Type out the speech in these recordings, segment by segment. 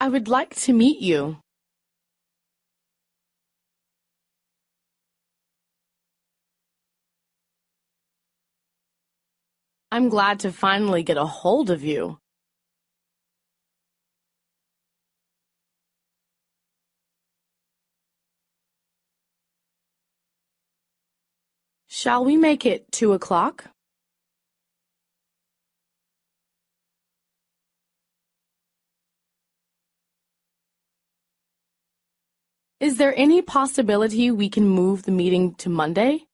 I would like to meet you. I'm glad to finally get a hold of you. Shall we make it 2 o'clock? Is there any possibility we can move the meeting to Monday?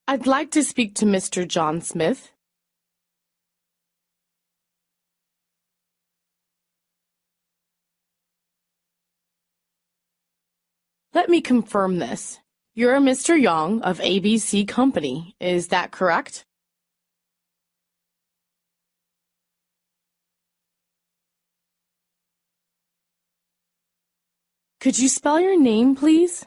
I'd like to speak to Mr. John Smith. Let me confirm this. You're Mr. Young of ABC Company, is that correct? Could you spell your name, please?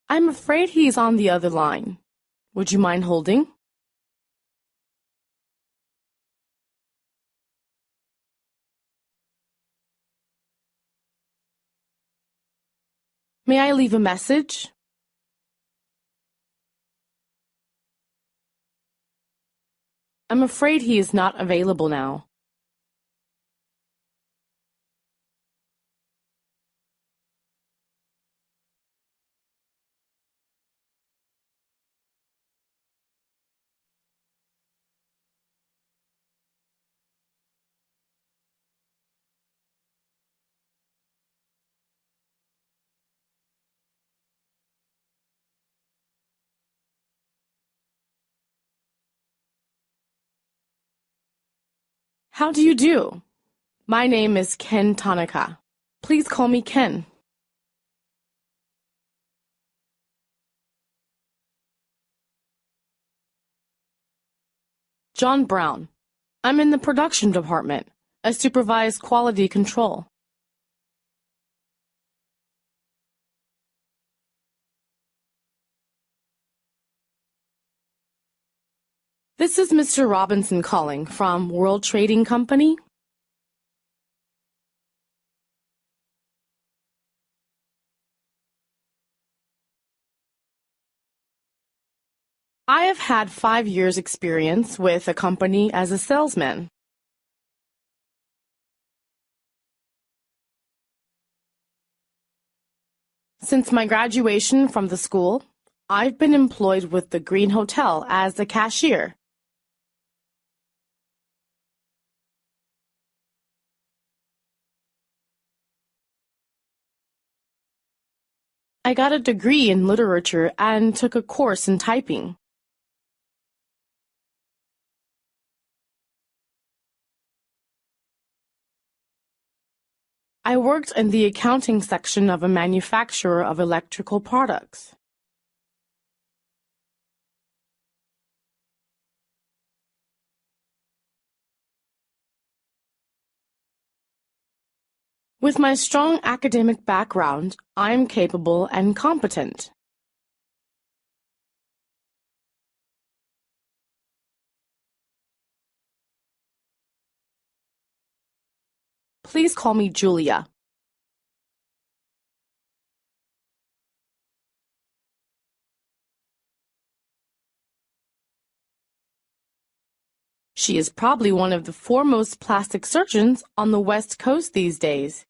I'm afraid he's on the other line. Would you mind holding? May I leave a message? I'm afraid he is not available now. How do you do? My name is Ken Tanaka. Please call me Ken. John Brown. I'm in the production department. I supervise quality control. This is Mr. Robinson calling from World Trading Company. I have had 5 years' experience with a company as a salesman. Since my graduation from the school, I've been employed with the Green Hotel as a cashier. I got a degree in literature and took a course in typing. I worked in the accounting section of a manufacturer of electrical products. With my strong academic background, I'm capable and competent. Please call me Julia. She is probably one of the foremost plastic surgeons on the West Coast these days.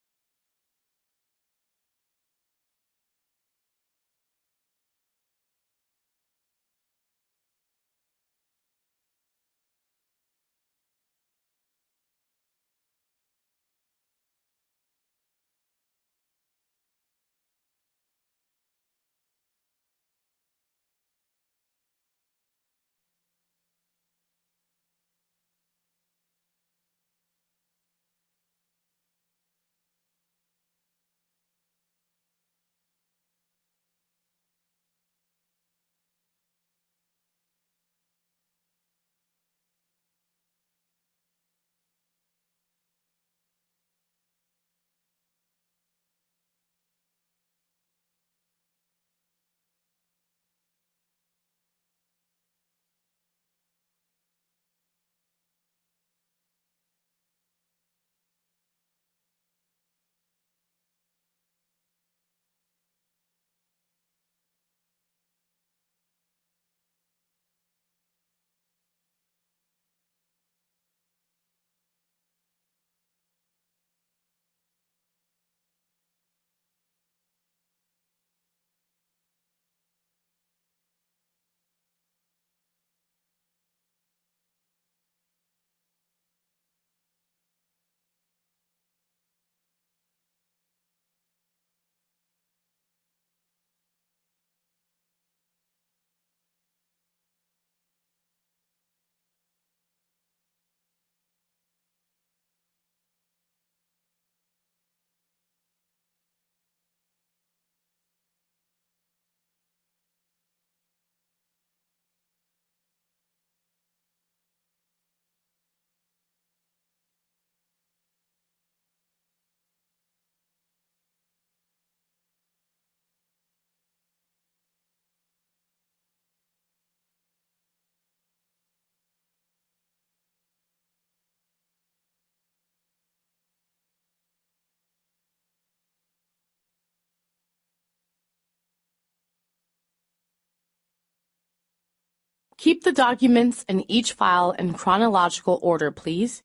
Keep the documents in each file in chronological order, please.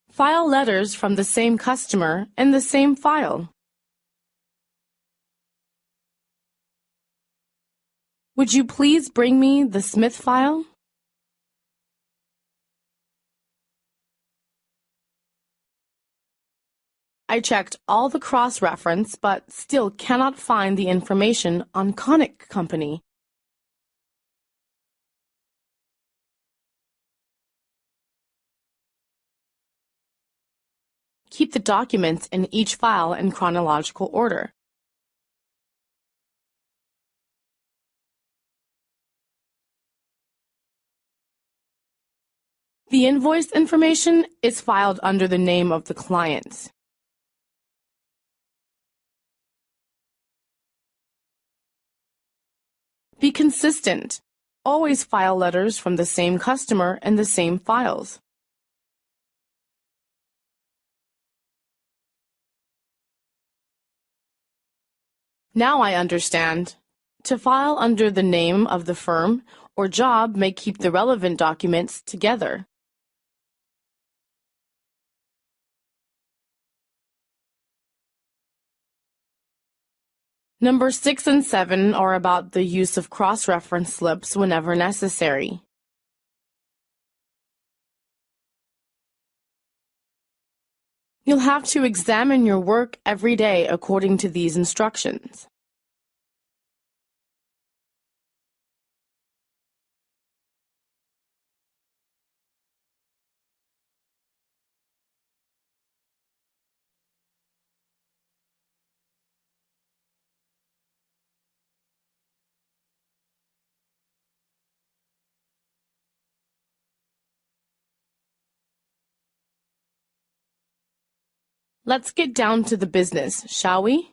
File letters from the same customer in the same file. Would you please bring me the Smith file? I checked all the cross-reference, but still cannot find the information on Conic Company. Keep the documents in each file in chronological order. The invoice information is filed under the name of the client. Be consistent. Always file letters from the same customer in the same files. Now I understand. To file under the name of the firm or job may keep the relevant documents together. Number 6 and 7 are about the use of cross-reference slips whenever necessary. You'll have to examine your work every day according to these instructions. Let's get down to the business, shall we?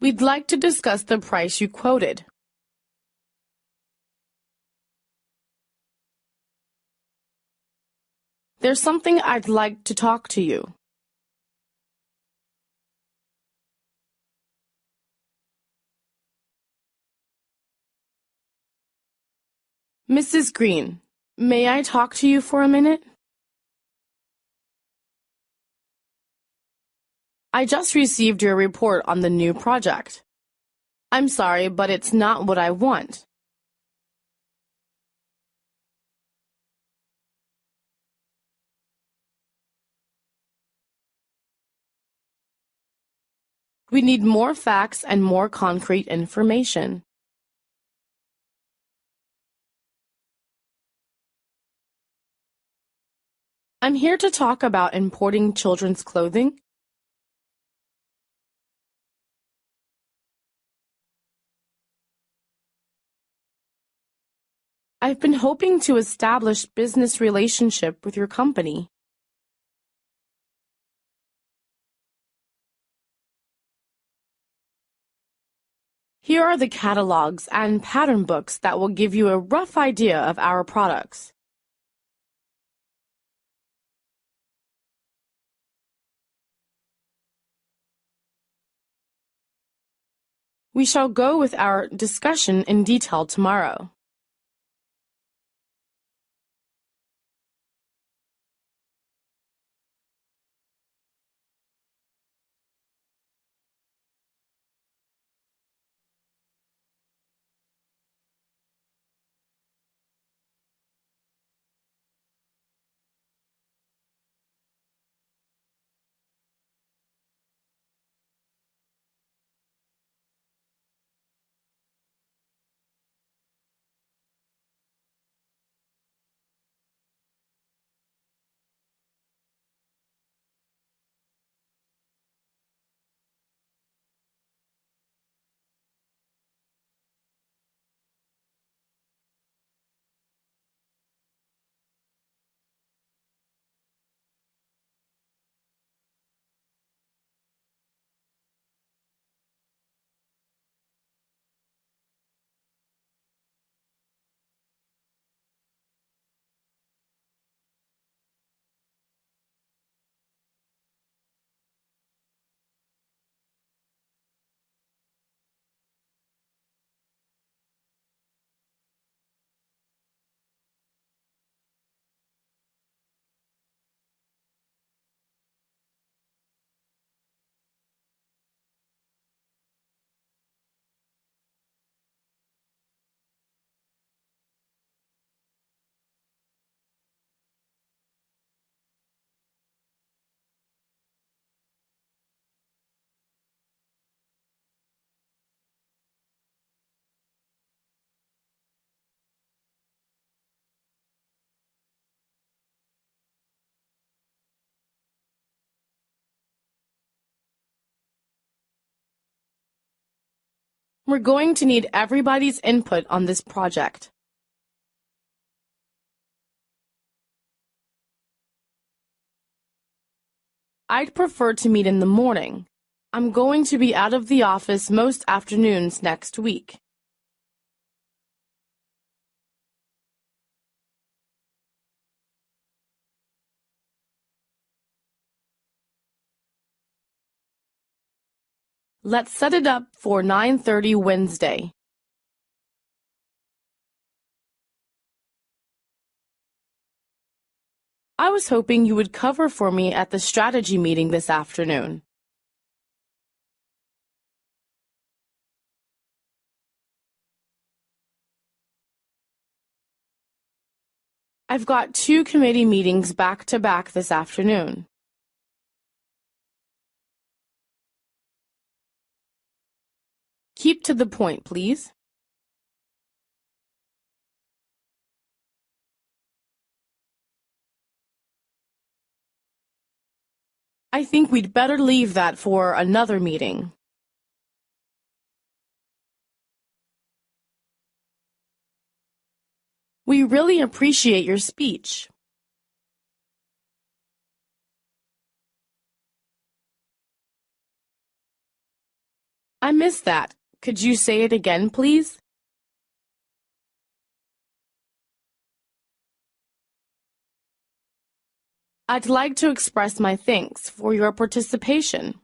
We'd like to discuss the price you quoted. There's something I'd like to talk to you. Mrs. Green, may I talk to you for a minute? I just received your report on the new project. I'm sorry, but it's not what I want. We need more facts and more concrete information. I'm here to talk about importing children's clothing. I've been hoping to establish business relationship with your company. Here are the catalogs and pattern books that will give you a rough idea of our products. We shall go with our discussion in detail tomorrow. We're going to need everybody's input on this project. I'd prefer to meet in the morning. I'm going to be out of the office most afternoons next week. Let's set it up for 9:30 Wednesday. I was hoping you would cover for me at the strategy meeting this afternoon. I've got 2 committee meetings back to back this afternoon. Keep to the point, please. I think we'd better leave that for another meeting. We really appreciate your speech. I missed that. Could you say it again, please? I'd like to express my thanks for your participation.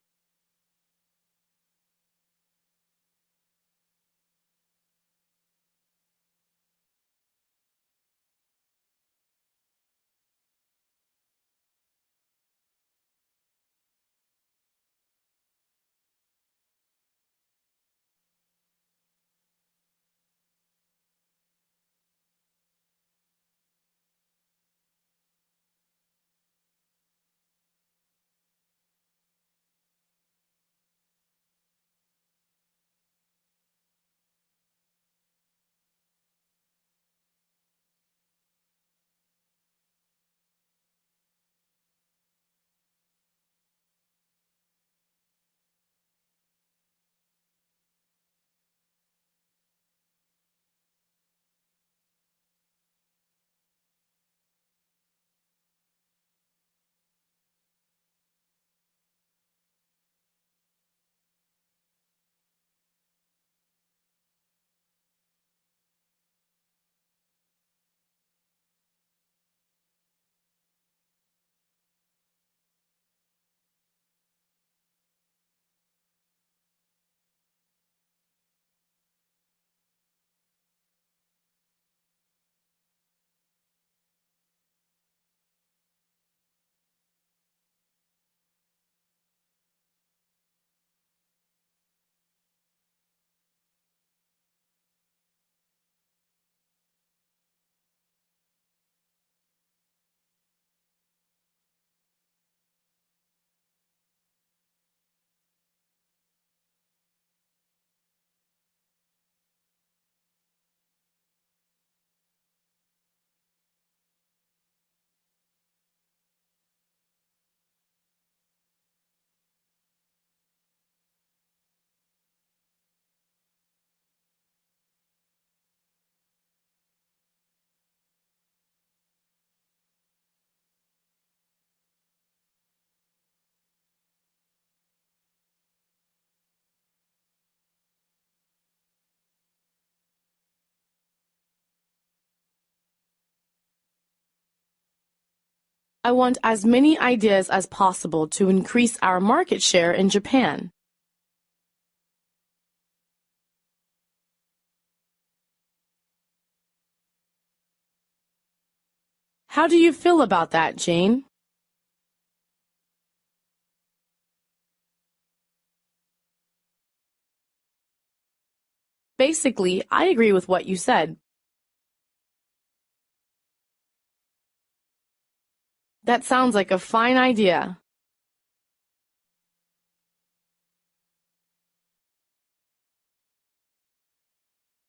I want as many ideas as possible to increase our market share in Japan. How do you feel about that, Jane? Basically, I agree with what you said. That sounds like a fine idea.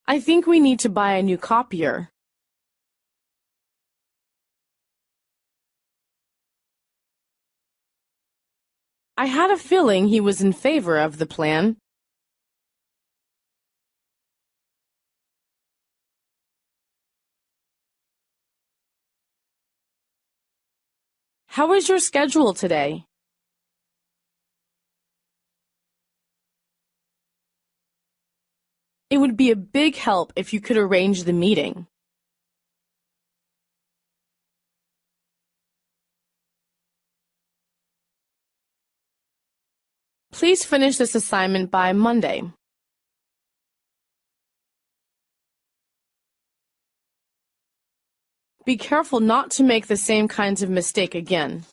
I think we need to buy a new copier. I had a feeling he was in favor of the plan. How is your schedule today? It would be a big help if you could arrange the meeting. Please finish this assignment by Monday. Be careful not to make the same kinds of mistake again.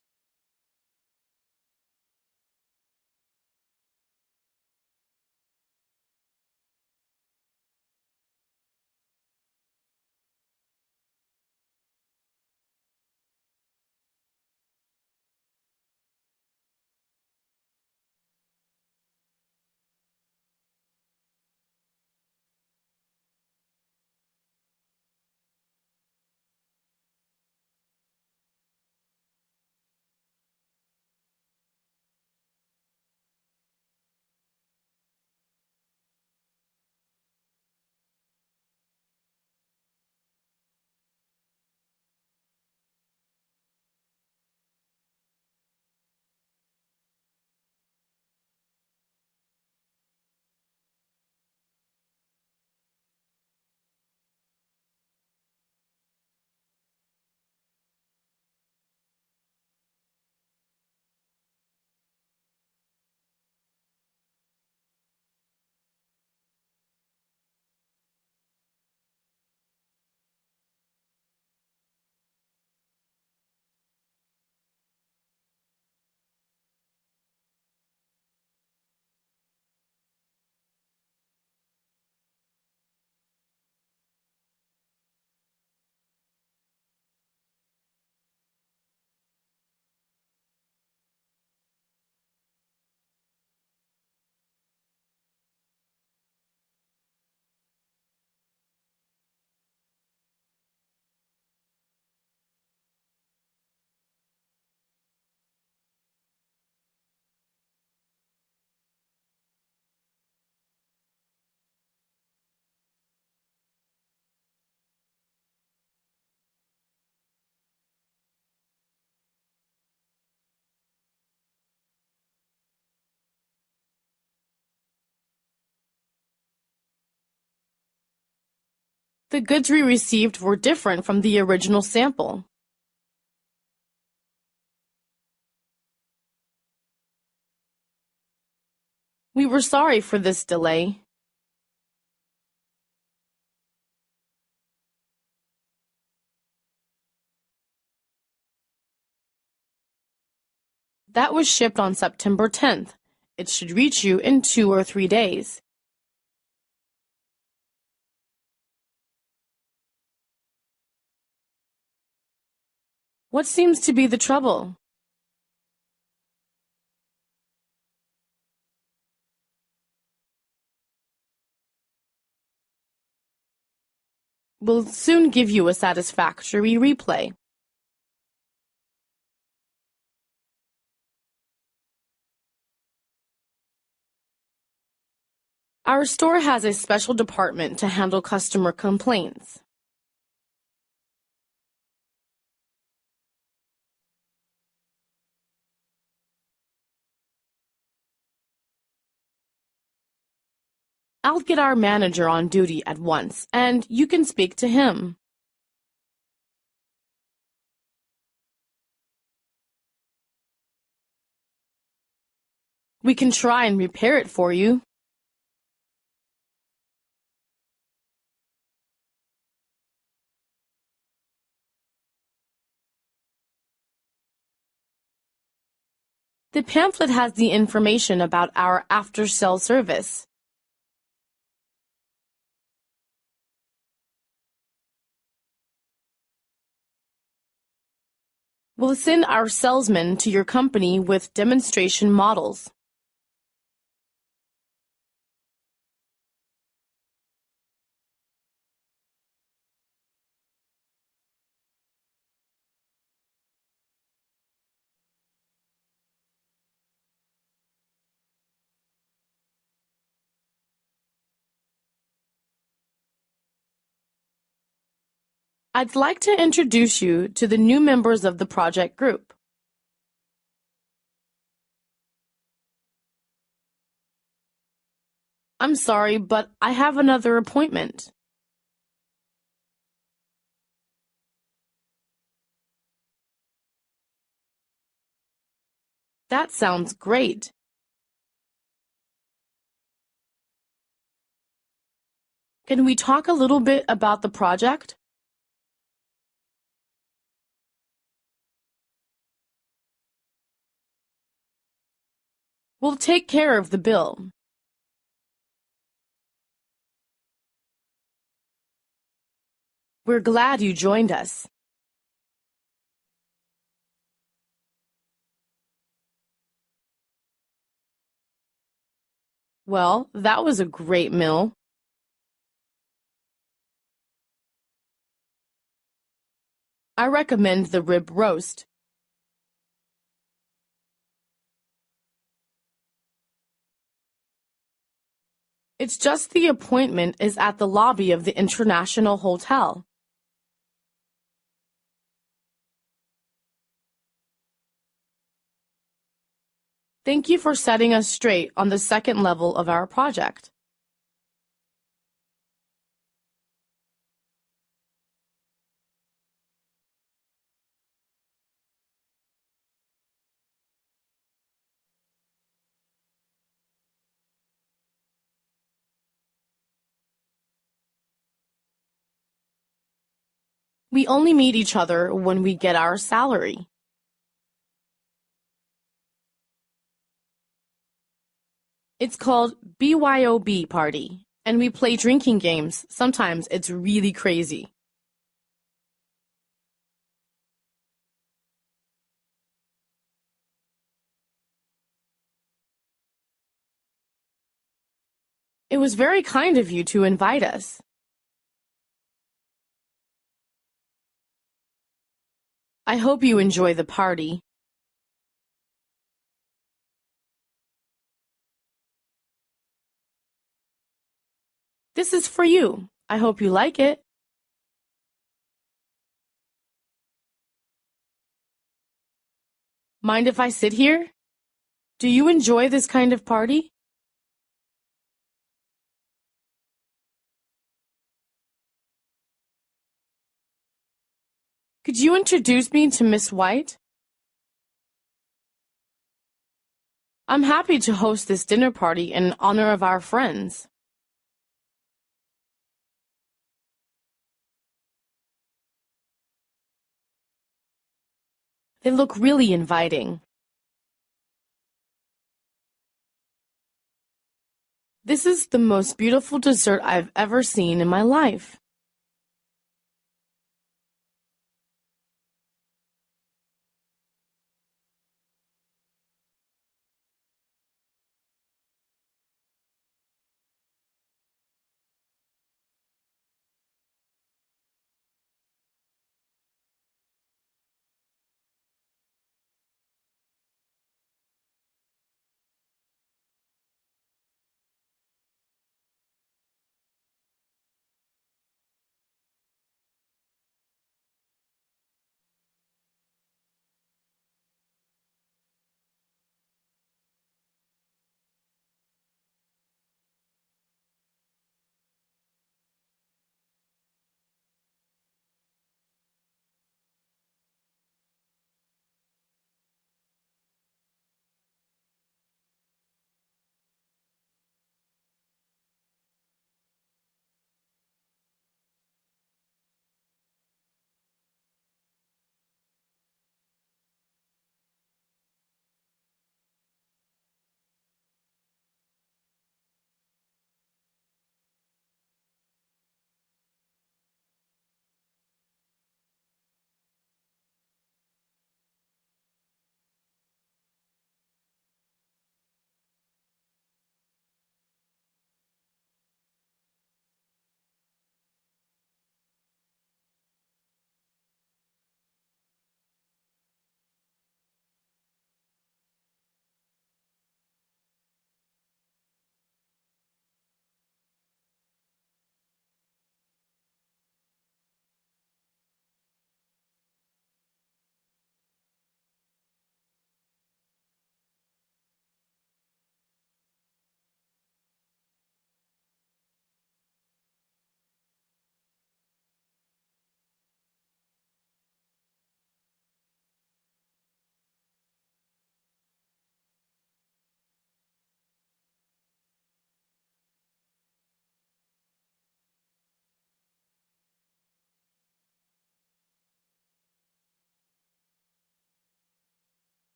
The goods we received were different from the original sample. We were sorry for this delay. That was shipped on September 10th. It should reach you in 2 or 3 days. What seems to be the trouble? We'll soon give you a satisfactory replay. Our store has a special department to handle customer complaints. I'll get our manager on duty at once, and you can speak to him. We can try and repair it for you. The pamphlet has the information about our after-sale service. We'll send our salesmen to your company with demonstration models. I'd like to introduce you to the new members of the project group. I'm sorry, but I have another appointment. That sounds great. Can we talk a little bit about the project? We'll take care of the bill. We're glad you joined us. Well, that was a great meal. I recommend the rib roast. It's just the appointment is at the lobby of the International Hotel. Thank you for setting us straight on the second level of our project. We only meet each other when we get our salary. It's called BYOB party, and we play drinking games. Sometimes it's really crazy. It was very kind of you to invite us. I hope you enjoy the party. This is for you. I hope you like it. Mind if I sit here? Do you enjoy this kind of party? Could you introduce me to Miss White? I'm happy to host this dinner party in honor of our friends. They look really inviting. This is the most beautiful dessert I've ever seen in my life.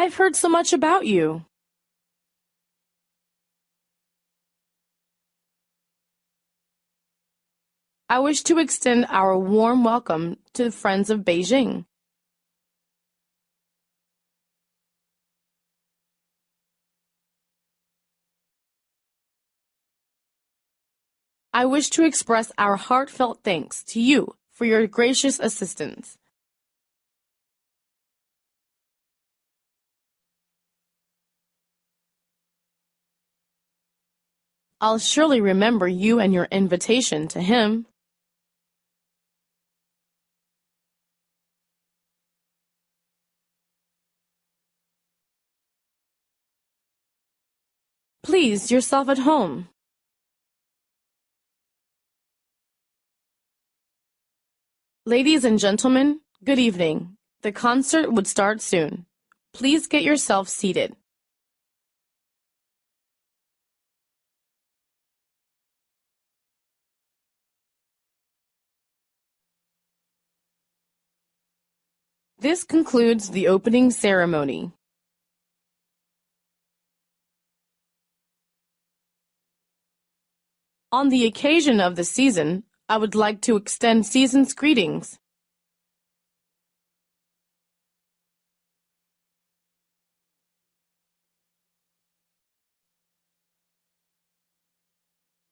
I've heard so much about you. I wish to extend our warm welcome to the friends of Beijing. I wish to express our heartfelt thanks to you for your gracious assistance. I'll surely remember you and your invitation to him. Please, yourself at home. Ladies and gentlemen, good evening. The concert would start soon. Please get yourself seated. This concludes the opening ceremony. On the occasion of the season, I would like to extend season's greetings.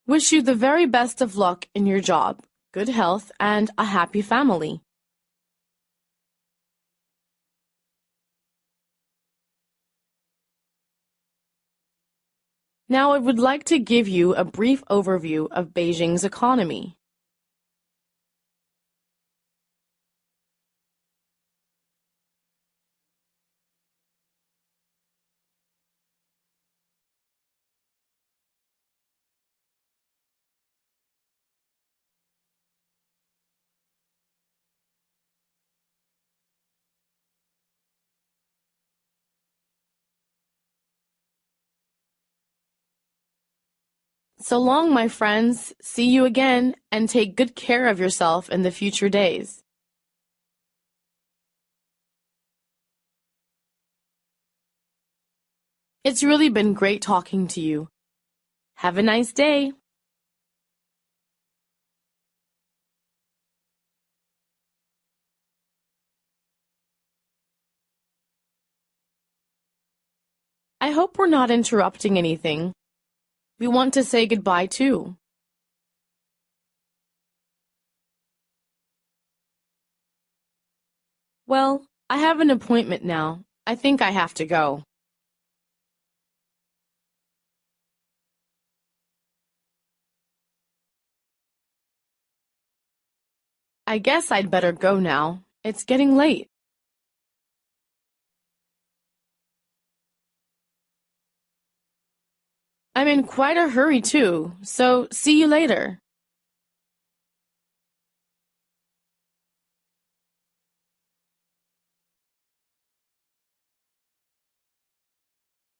Wish you the very best of luck in your job, good health, and a happy family. Now I would like to give you a brief overview of Beijing's economy. So long, my friends. See you again, and take good care of yourself in the future days. It's really been great talking to you. Have a nice day. I hope we're not interrupting anything. We want to say goodbye too. Well, I have an appointment now. I think I have to go. I guess I'd better go now. It's getting late. I'm in quite a hurry too, so see you later.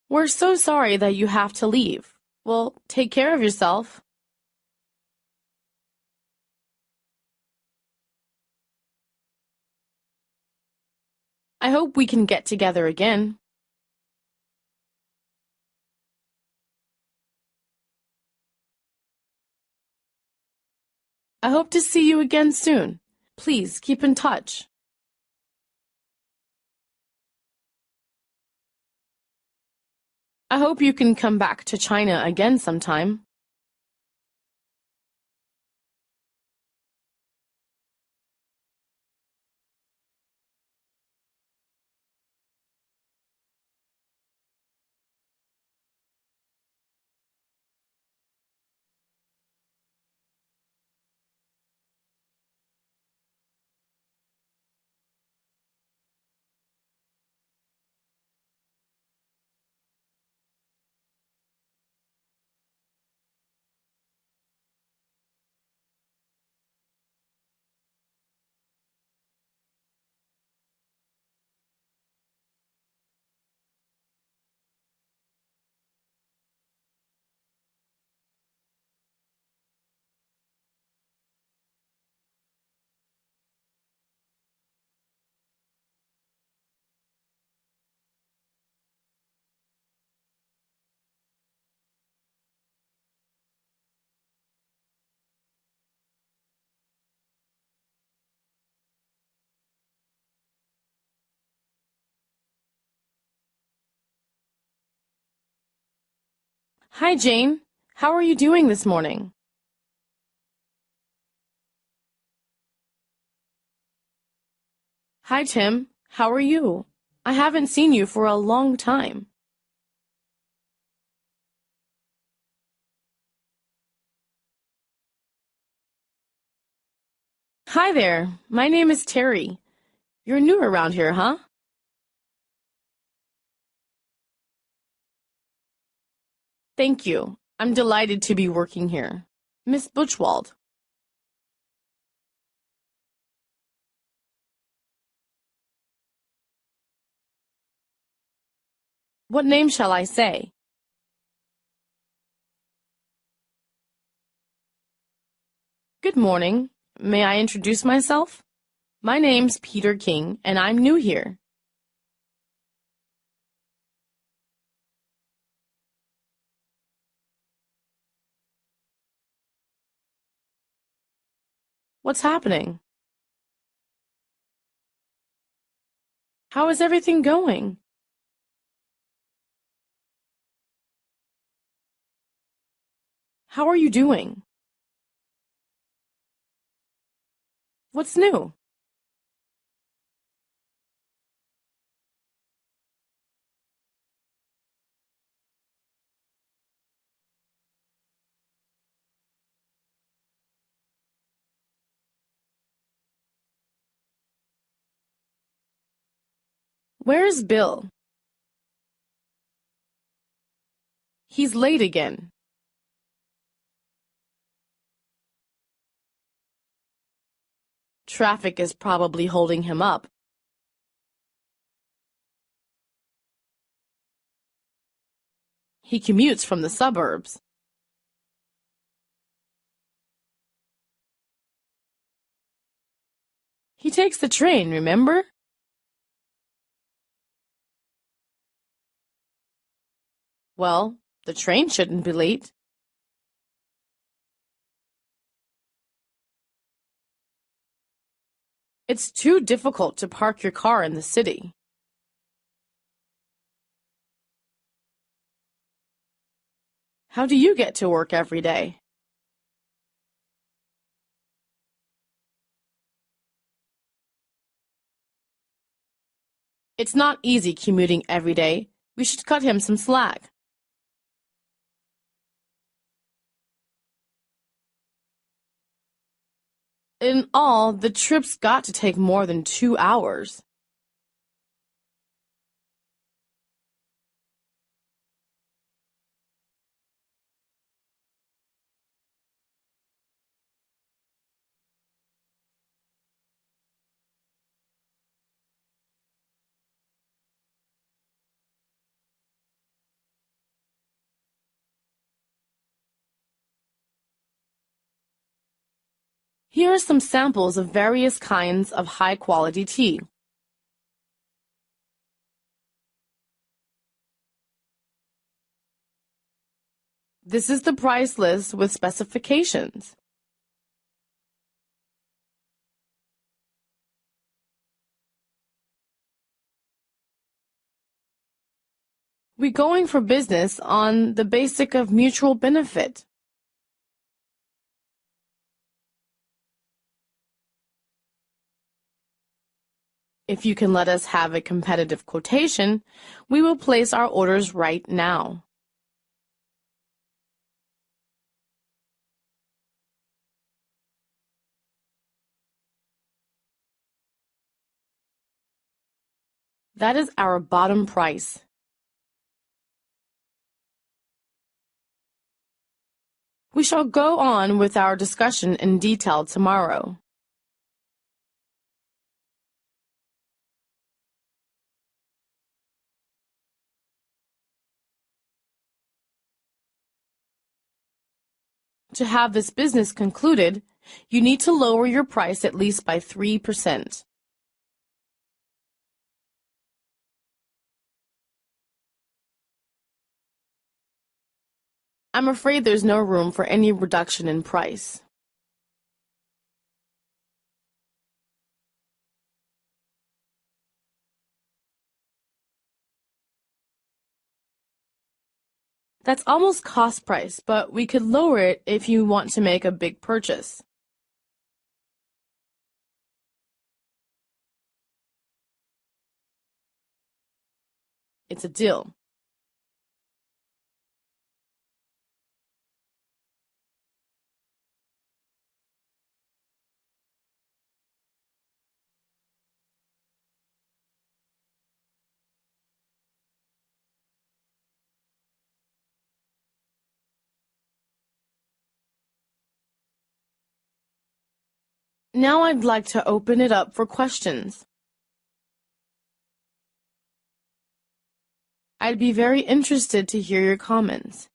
We're so sorry that you have to leave. Well, take care of yourself. I hope we can get together again. I hope to see you again soon. Please keep in touch. I hope you can come back to China again sometime. Hi, Jane. How are you doing this morning? Hi, Tim. How are you? I haven't seen you for a long time. Hi there. My name is Terry. You're new around here, huh? Thank you. I'm delighted to be working here. Miss Butchwald. What name shall I say? Good morning. May I introduce myself? My name's Peter King, and I'm new here. What's happening? How is everything going? How are you doing? What's new? Where is Bill? He's late again. Traffic is probably holding him up. He commutes from the suburbs. He takes the train, remember? Well, the train shouldn't be late. It's too difficult to park your car in the city. How do you get to work every day? It's not easy commuting every day. We should cut him some slack. In all, the trip's got to take more than 2 hours. Here are some samples of various kinds of high-quality tea. This is the price list with specifications. We're going for business on the basic of mutual benefit. If you can let us have a competitive quotation, we will place our orders right now. That is our bottom price. We shall go on with our discussion in detail tomorrow. To have this business concluded, you need to lower your price at least by 3%. I'm afraid there's no room for any reduction in price. That's almost cost price, but we could lower it if you want to make a big purchase. It's a deal. Now I'd like to open it up for questions. I'd be very interested to hear your comments.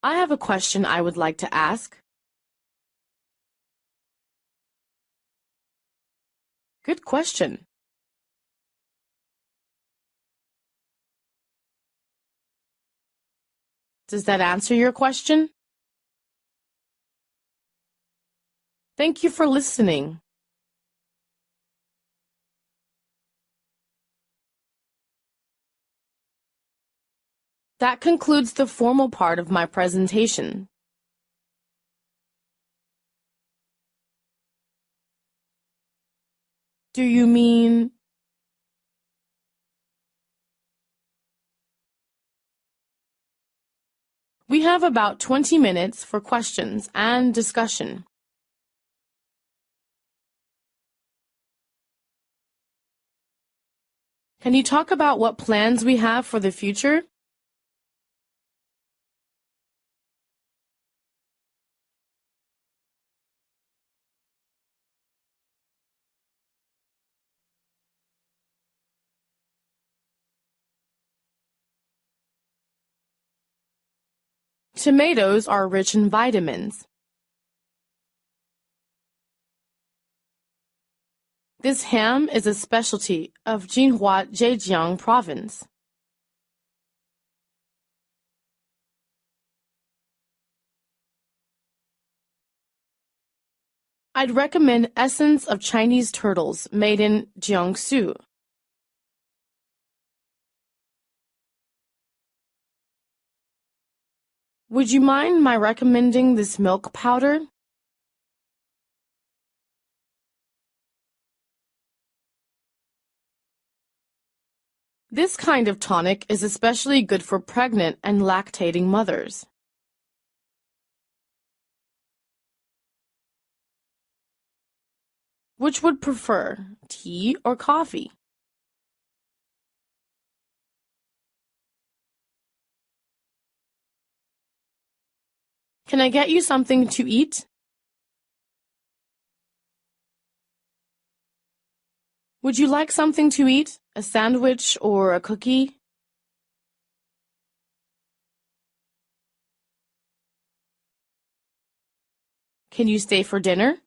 I have a question I would like to ask. Good question. Does that answer your question? Thank you for listening. That concludes the formal part of my presentation. Do you mean... We have about 20 minutes for questions and discussion. Can you talk about what plans we have for the future? Tomatoes are rich in vitamins. This ham is a specialty of Jinhua, Zhejiang province. I'd recommend essence of Chinese turtles made in Jiangsu. Would you mind my recommending this milk powder? This kind of tonic is especially good for pregnant and lactating mothers. Which would prefer, tea or coffee? Can I get you something to eat? Would you like something to eat? A sandwich or a cookie? Can you stay for dinner?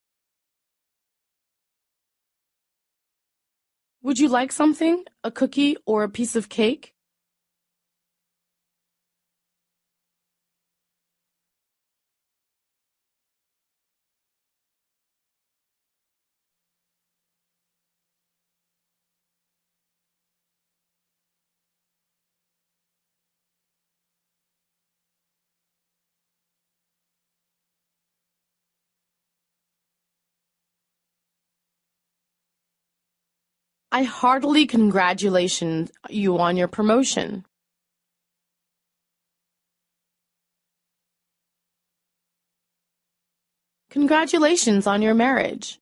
Would you like something? A cookie or a piece of cake? I heartily congratulate you on your promotion. Congratulations on your marriage.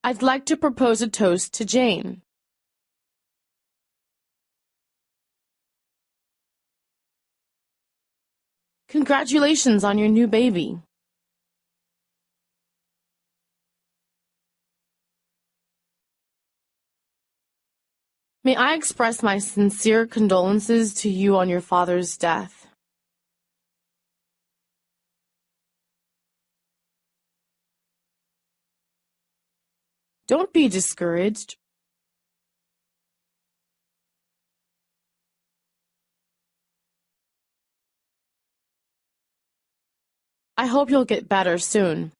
I'd like to propose a toast to Jane. Congratulations on your new baby. May I express my sincere condolences to you on your father's death. Don't be discouraged. I hope you'll get better soon.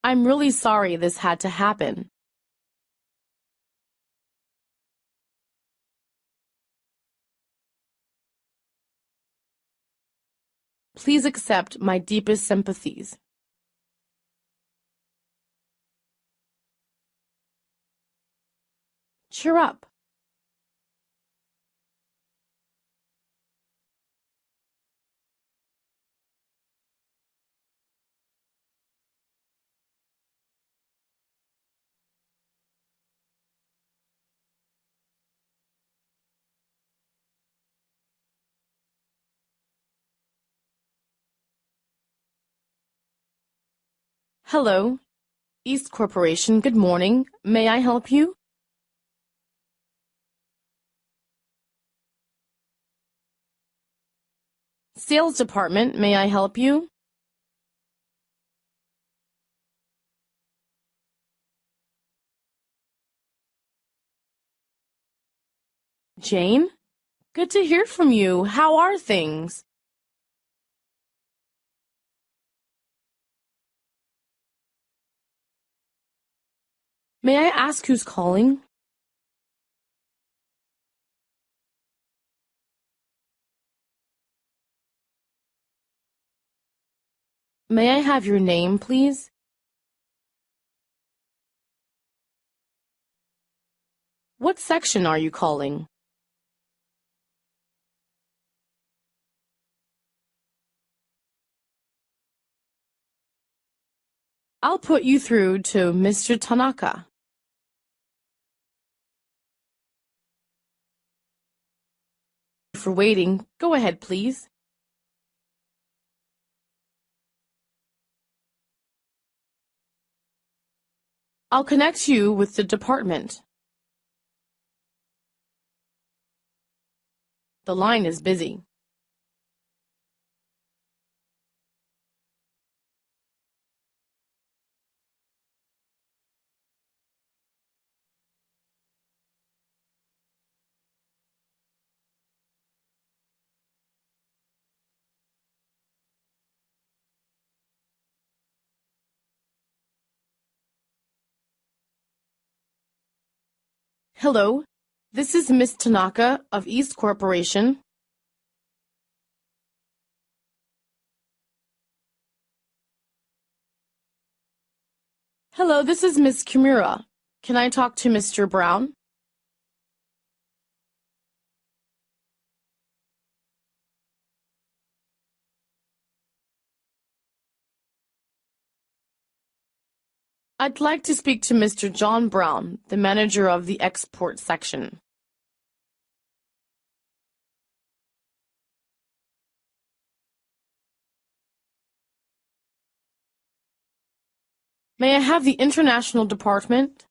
I'm really sorry this had to happen. Please accept my deepest sympathies. Cheer up. Hello, East Corporation, good morning. May I help you? Sales Department, may I help you? Jane? Good to hear from you. How are things? May I ask who's calling? May I have your name, please? What section are you calling? I'll put you through to Mr. Tanaka. For waiting, go ahead, please. I'll connect you with the department. The line is busy. Hello, this is Miss Tanaka of East Corporation. Hello, this is Miss Kimura. Can I talk to Mr. Brown? I'd like to speak to Mr. John Brown, the manager of the export section. May I have the international department?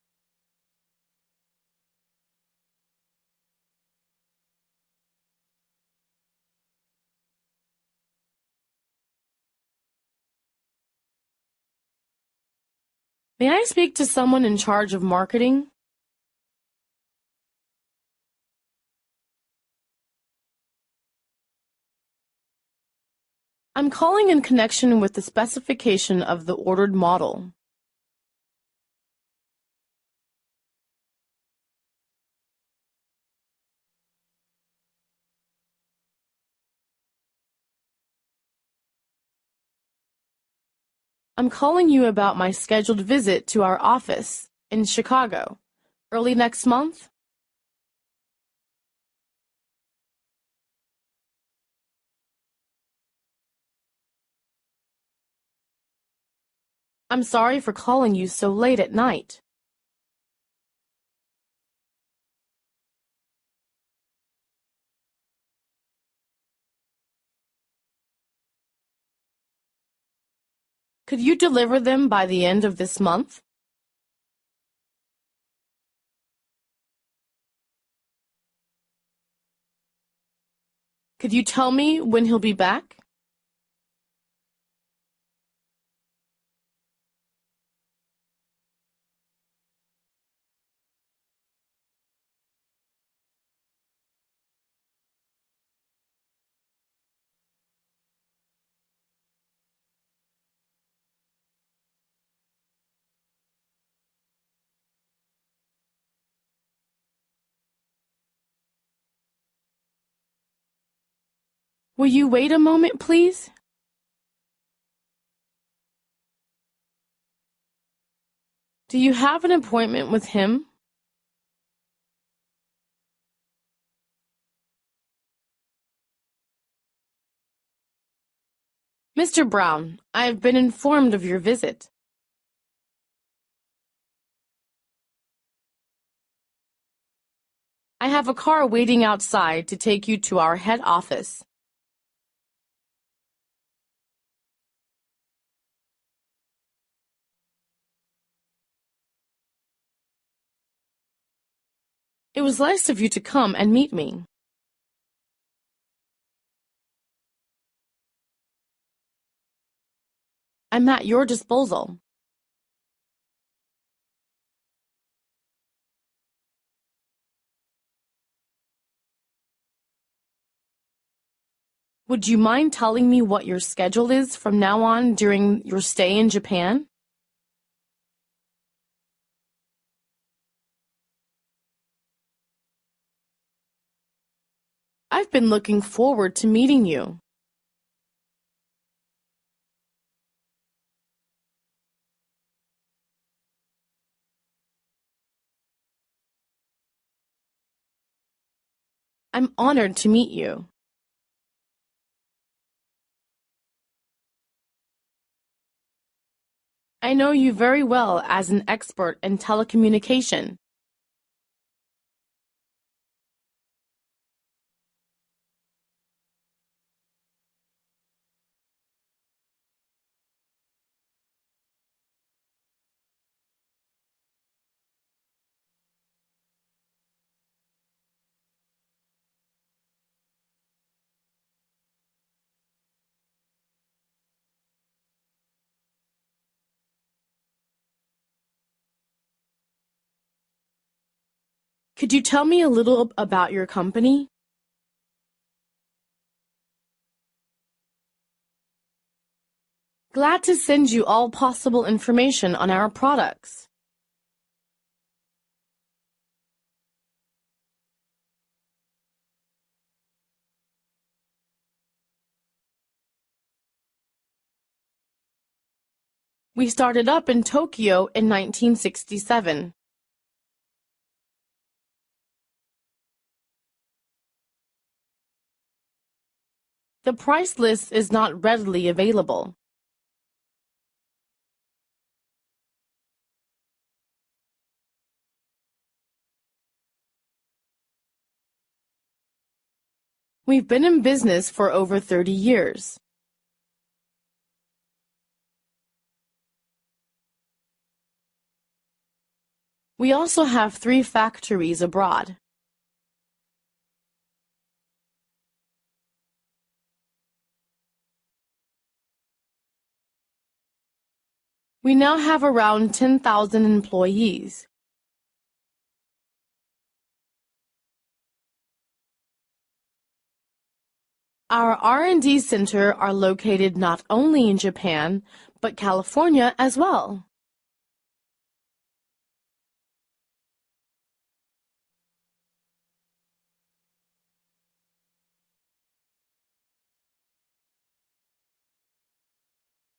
May I speak to someone in charge of marketing? I'm calling in connection with the specification of the ordered model. I'm calling you about my scheduled visit to our office in Chicago, early next month. I'm sorry for calling you so late at night. Could you deliver them by the end of this month? Could you tell me when he'll be back? Will you wait a moment, please? Do you have an appointment with him? Mr. Brown, I have been informed of your visit. I have a car waiting outside to take you to our head office. It was nice of you to come and meet me. I'm at your disposal. Would you mind telling me what your schedule is from now on during your stay in Japan? I've been looking forward to meeting you. I'm honored to meet you. I know you very well as an expert in telecommunication. Could you tell me a little about your company? Glad to send you all possible information on our products. We started up in Tokyo in 1967. The price list is not readily available. We've been in business for over 30 years. We also have 3 factories abroad. We now have around 10,000 employees. Our R&D center are located not only in Japan, but California as well.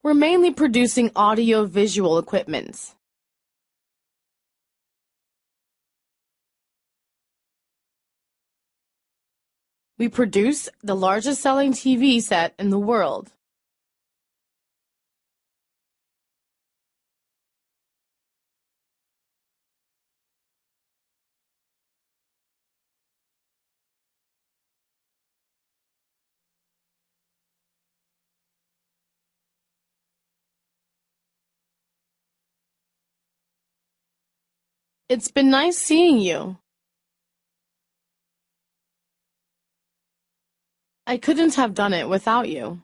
We're mainly producing audio-visual equipments. We produce the largest selling TV set in the world. It's been nice seeing you. I couldn't have done it without you.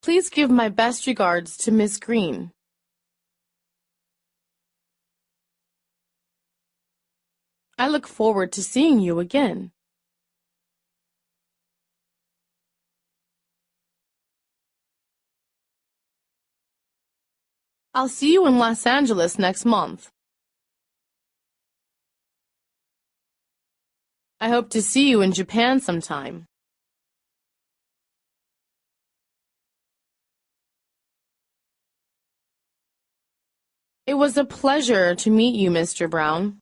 Please give my best regards to Miss Green. I look forward to seeing you again. I'll see you in Los Angeles next month. I hope to see you in Japan sometime. It was a pleasure to meet you, Mr. Brown.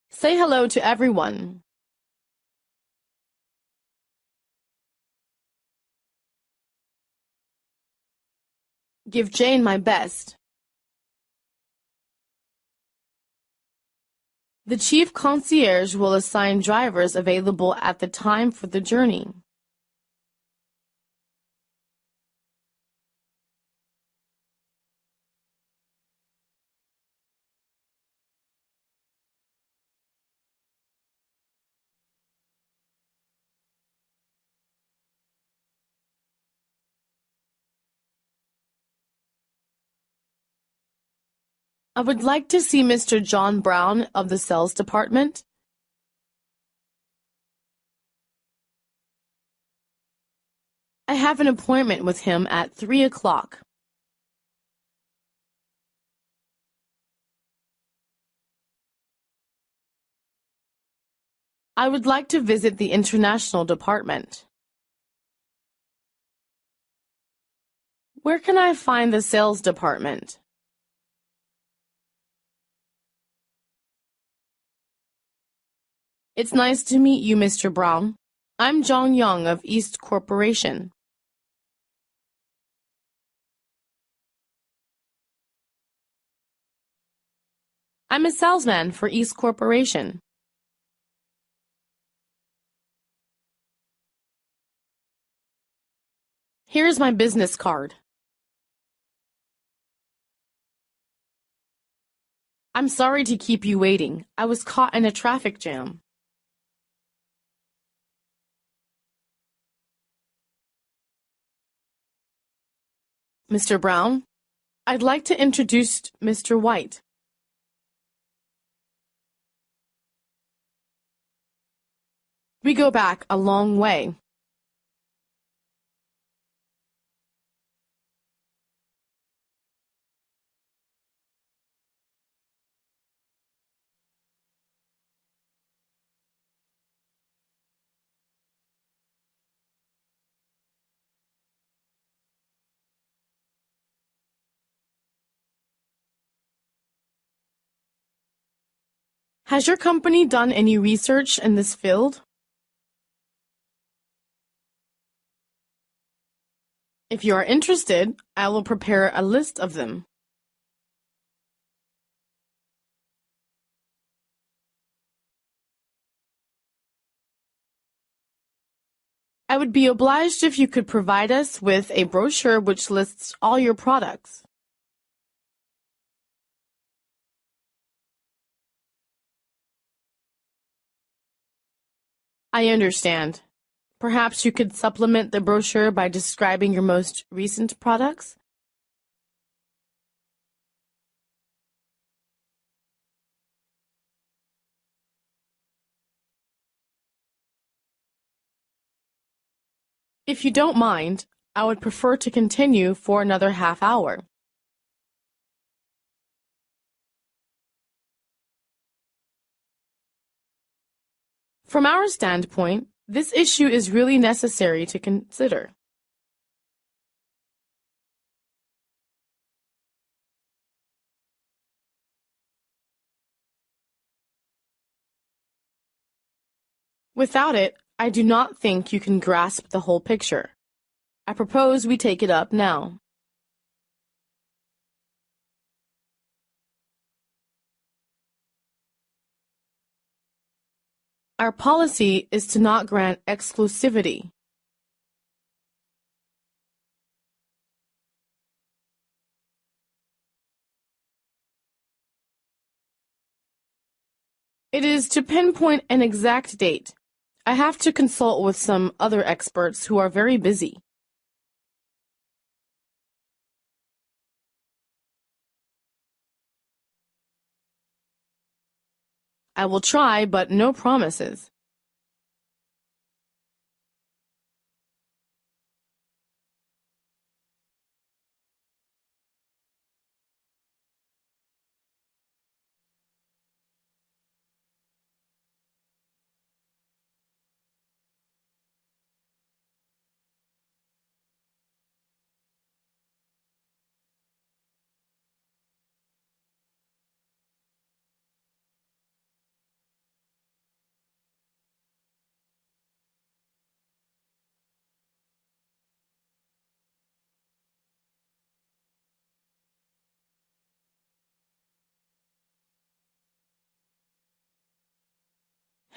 Say hello to everyone. Give Jane my best. The chief concierge will assign drivers available at the time for the journey. I would like to see Mr. John Brown of the sales department. I have an appointment with him at 3 o'clock. I would like to visit the international department. Where can I find the sales department? It's nice to meet you, Mr. Brown. I'm Jong Young of East Corporation. I'm a salesman for East Corporation. Here's my business card. I'm sorry to keep you waiting. I was caught in a traffic jam. Mr. Brown, I'd like to introduce Mr. White. We go back a long way. Has your company done any research in this field? If you are interested, I will prepare a list of them. I would be obliged if you could provide us with a brochure which lists all your products. I understand. Perhaps you could supplement the brochure by describing your most recent products? If you don't mind, I would prefer to continue for another half hour. From our standpoint, this issue is really necessary to consider. Without it, I do not think you can grasp the whole picture. I propose we take it up now. Our policy is to not grant exclusivity. It is to pinpoint an exact date. I have to consult with some other experts who are very busy. I will try, but no promises.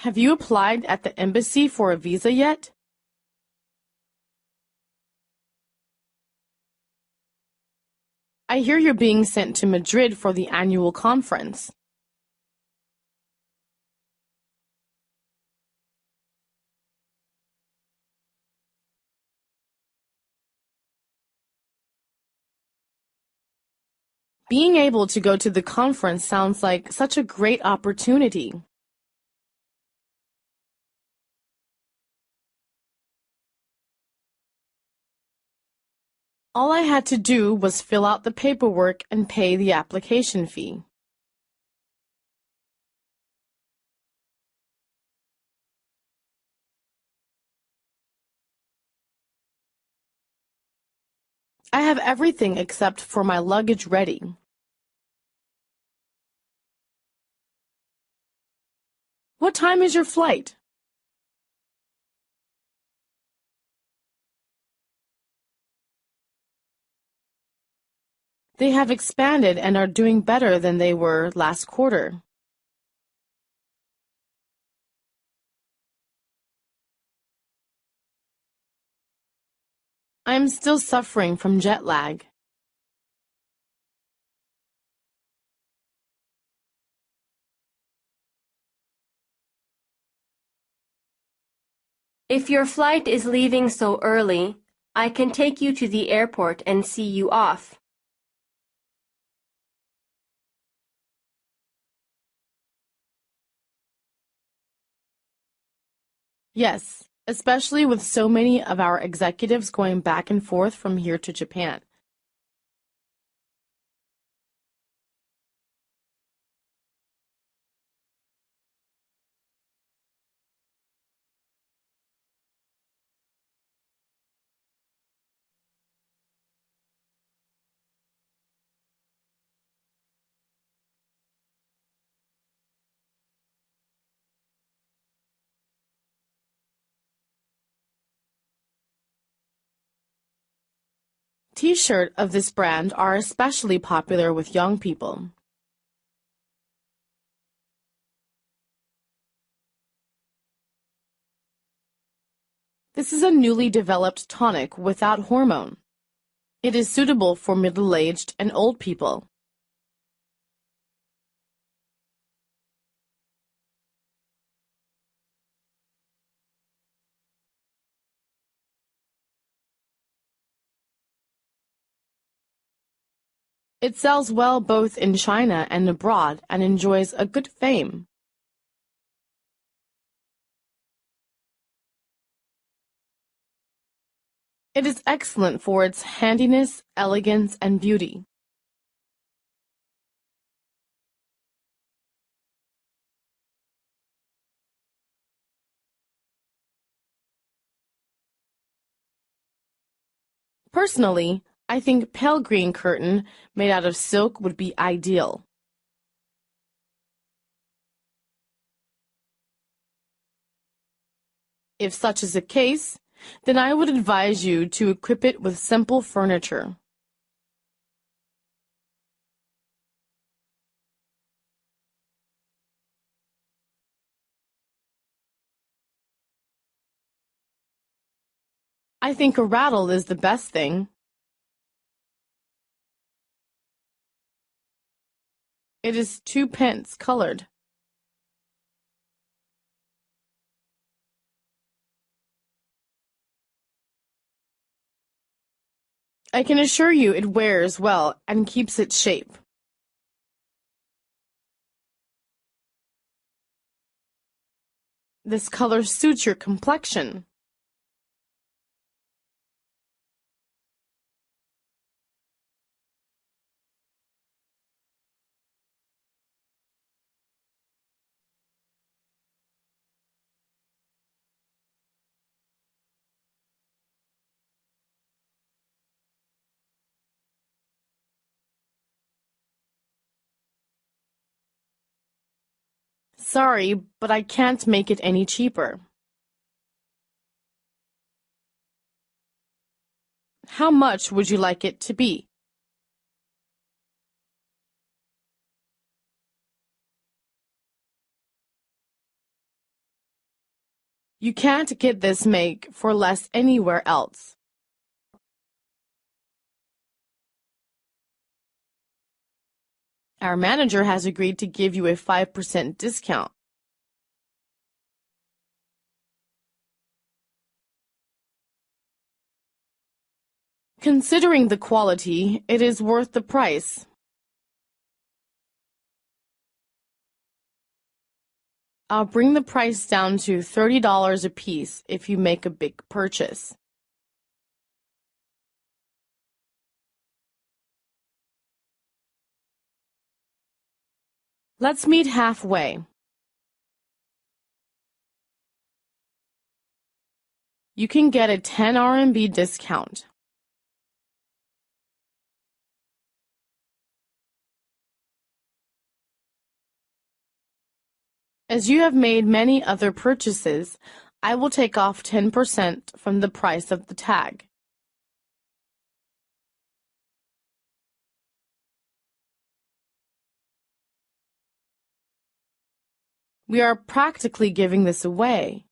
Have you applied at the embassy for a visa yet? I hear you're being sent to Madrid for the annual conference. Being able to go to the conference sounds like such a great opportunity. All I had to do was fill out the paperwork and pay the application fee. I have everything except for my luggage ready. What time is your flight? They have expanded and are doing better than they were last quarter. I am still suffering from jet lag. If your flight is leaving so early, I can take you to the airport and see you off. Yes, especially with so many of our executives going back and forth from here to Japan. T-shirts of this brand are especially popular with young people. This is a newly developed tonic without hormone. It is suitable for middle-aged and old people. It sells well both in China and abroad and enjoys a good fame. It is excellent for its handiness, elegance, and beauty. Personally, I think pale green curtain made out of silk would be ideal. If such is the case, then I would advise you to equip it with simple furniture. I think a rattle is the best thing. It is 2 pence colored. I can assure you it wears well and keeps its shape. This color suits your complexion. Sorry, but I can't make it any cheaper. How much would you like it to be? You can't get this make for less anywhere else. Our manager has agreed to give you a 5% discount. Considering the quality, it is worth the price. I'll bring the price down to $30 a piece if you make a big purchase. Let's meet halfway. You can get a 10 RMB discount. As you have made many other purchases, I will take off 10% from the price of the tag. We are practically giving this away.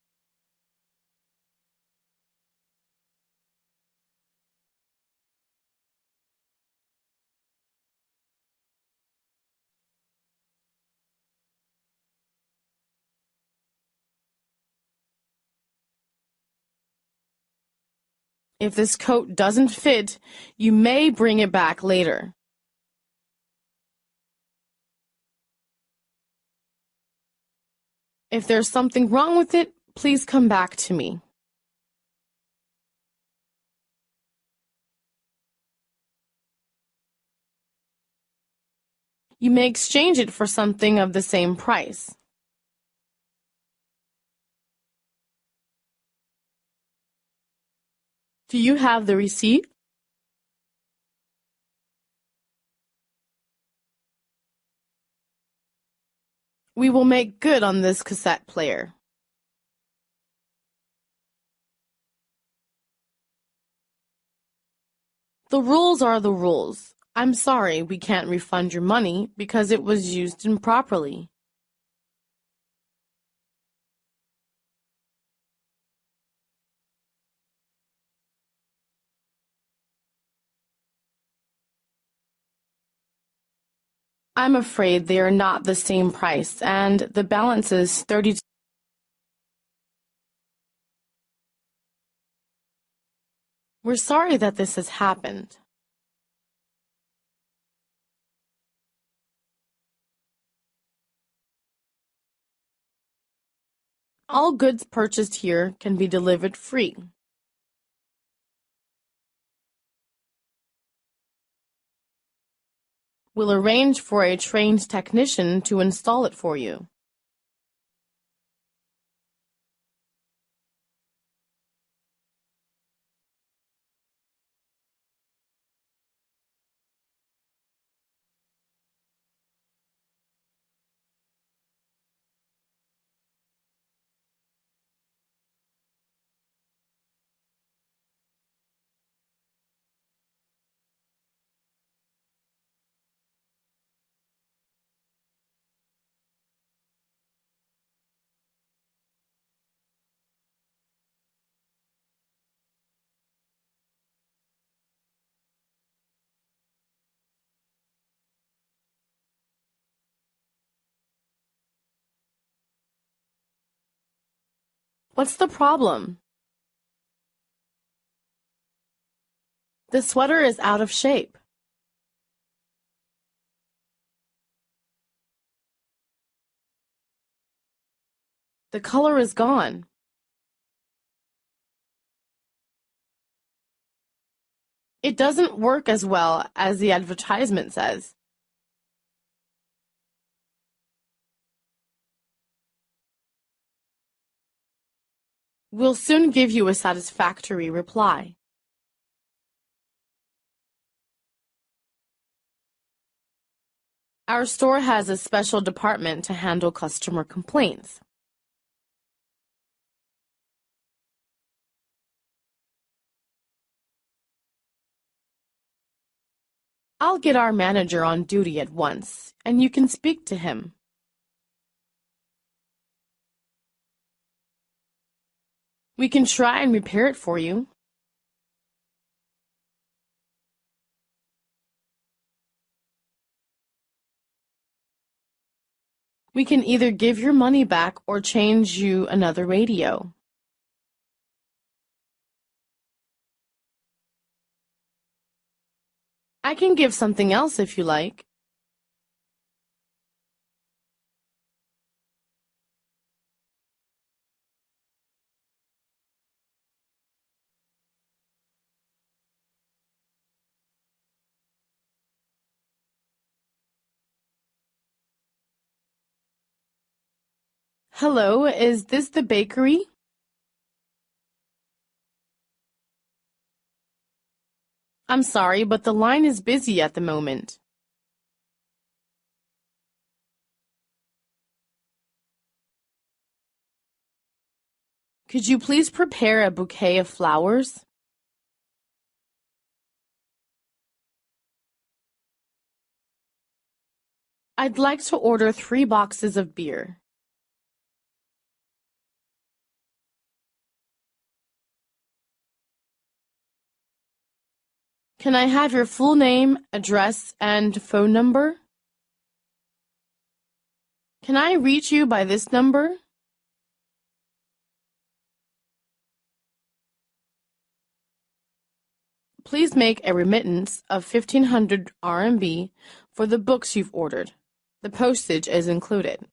If this coat doesn't fit, you may bring it back later. If there's something wrong with it, please come back to me. You may exchange it for something of the same price. Do you have the receipt? We will make good on this cassette player. The rules are the rules. I'm sorry we can't refund your money because it was used improperly. I'm afraid they are not the same price, and the balance is 32. We're sorry that this has happened. All goods purchased here can be delivered free. We'll arrange for a trained technician to install it for you. What's the problem? The sweater is out of shape. The color is gone. It doesn't work as well as the advertisement says. We'll soon give you a satisfactory reply. Our store has a special department to handle customer complaints. I'll get our manager on duty at once, and you can speak to him. We can try and repair it for you. We can either give your money back or change you another radio. I can give something else if you like. Hello, is this the bakery? I'm sorry, but the line is busy at the moment. Could you please prepare a bouquet of flowers? I'd like to order 3 boxes of beer. Can I have your full name, address, and phone number? Can I reach you by this number? Please make a remittance of 1,500 RMB for the books you've ordered. The postage is included.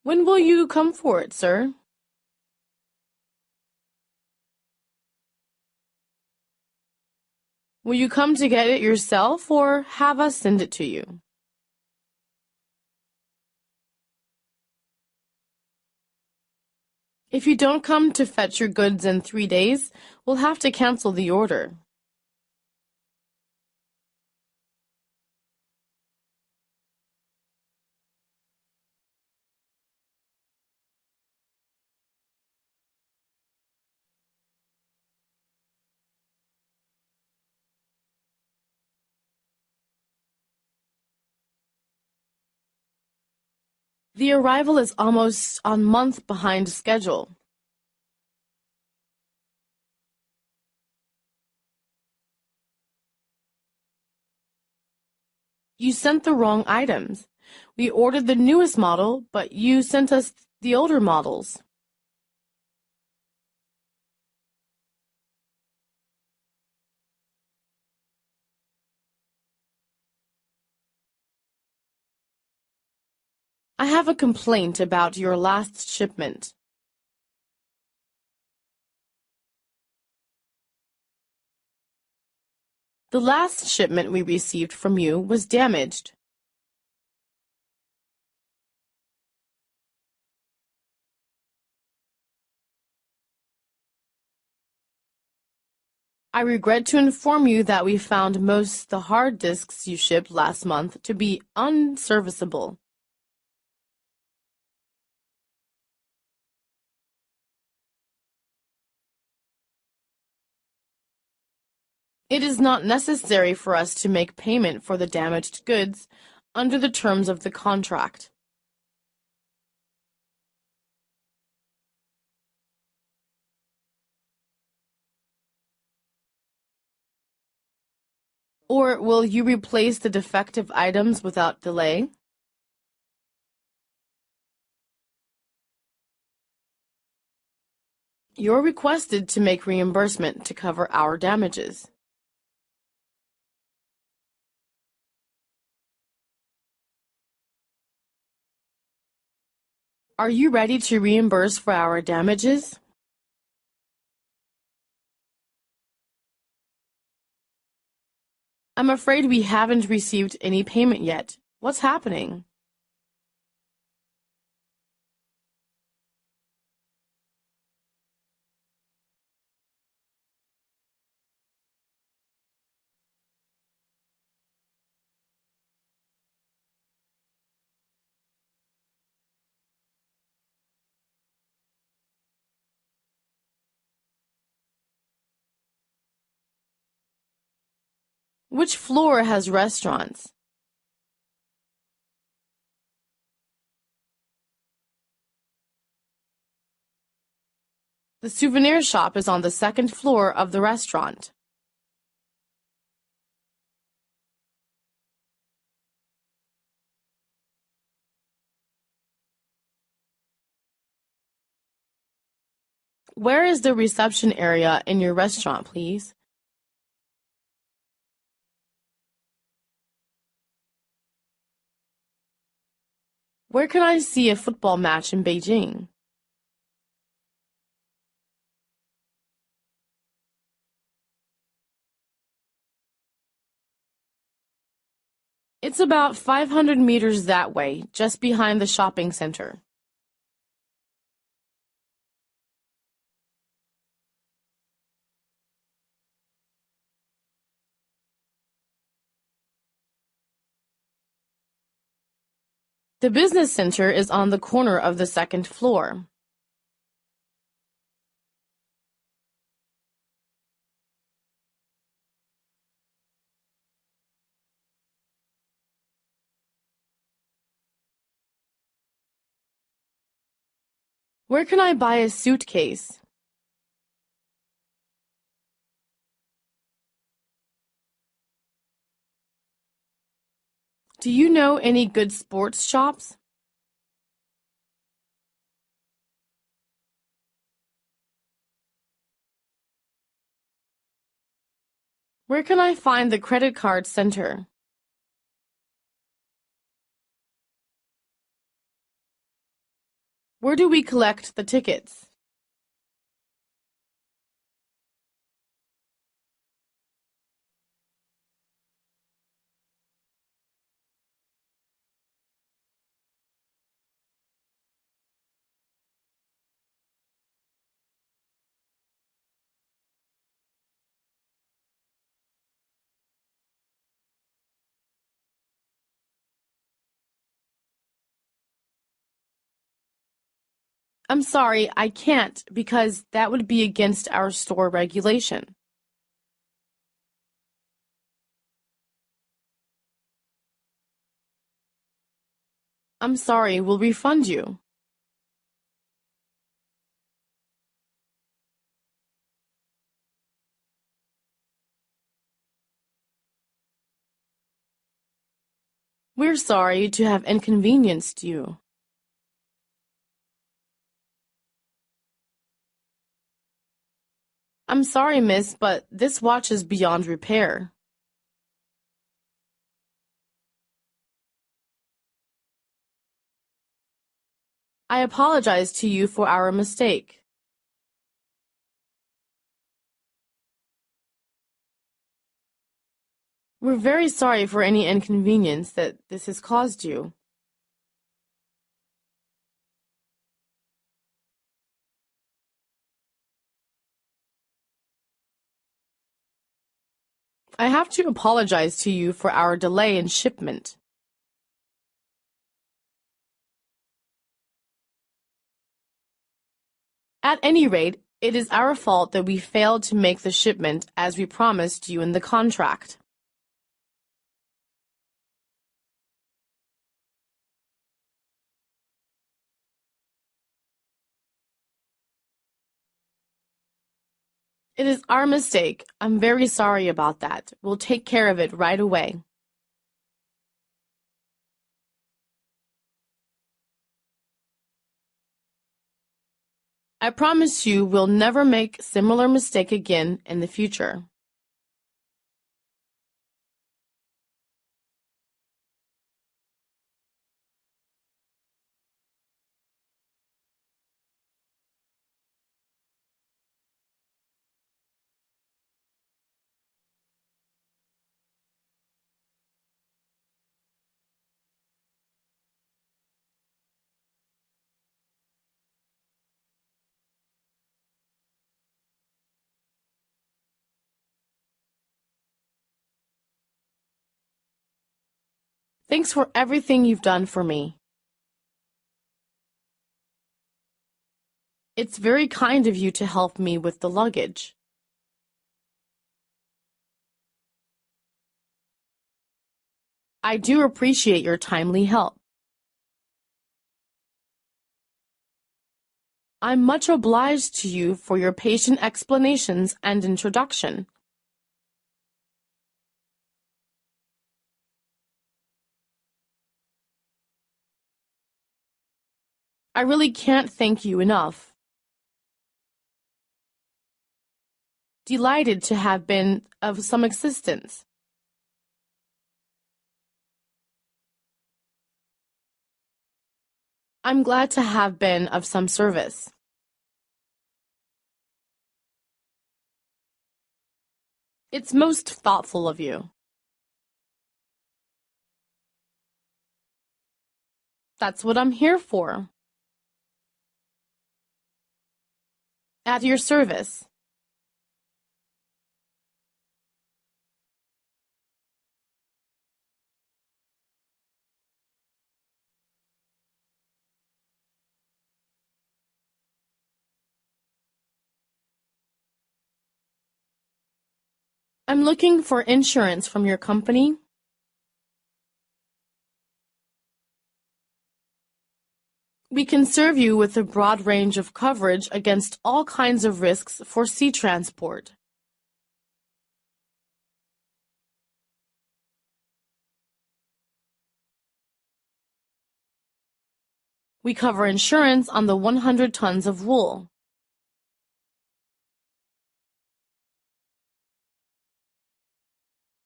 When will you come for it, sir? Will you come to get it yourself or have us send it to you? If you don't come to fetch your goods in 3 days, we'll have to cancel the order. The arrival is almost a month behind schedule. You sent the wrong items. We ordered the newest model, but you sent us the older models. I have a complaint about your last shipment. The last shipment we received from you was damaged. I regret to inform you that we found most the hard disks you shipped last month to be unserviceable. It is not necessary for us to make payment for the damaged goods under the terms of the contract. Or will you replace the defective items without delay? You're requested to make reimbursement to cover our damages. Are you ready to reimburse for our damages? I'm afraid we haven't received any payment yet. What's happening? Which floor has restaurants? The souvenir shop is on the second floor of the restaurant. Where is the reception area in your restaurant, please? Where can I see a football match in Beijing? It's about 500 meters that way, just behind the shopping center. The business center is on the corner of the second floor. Where can I buy a suitcase? Do you know any good sports shops? Where can I find the credit card center? Where do we collect the tickets? I'm sorry, I can't because that would be against our store regulation. I'm sorry, we'll refund you. We're sorry to have inconvenienced you. I'm sorry, miss, but this watch is beyond repair. I apologize to you for our mistake. We're very sorry for any inconvenience that this has caused you. I have to apologize to you for our delay in shipment. At any rate, it is our fault that we failed to make the shipment as we promised you in the contract. It is our mistake. I'm very sorry about that. We'll take care of it right away. I promise you we'll never make a similar mistake again in the future. Thanks for everything you've done for me. It's very kind of you to help me with the luggage. I do appreciate your timely help. I'm much obliged to you for your patient explanations and introduction. I really can't thank you enough. Delighted to have been of some assistance. I'm glad to have been of some service. It's most thoughtful of you. That's what I'm here for. At your service. I'm looking for insurance from your company. We can serve you with a broad range of coverage against all kinds of risks for sea transport. We cover insurance on the 100 tons of wool.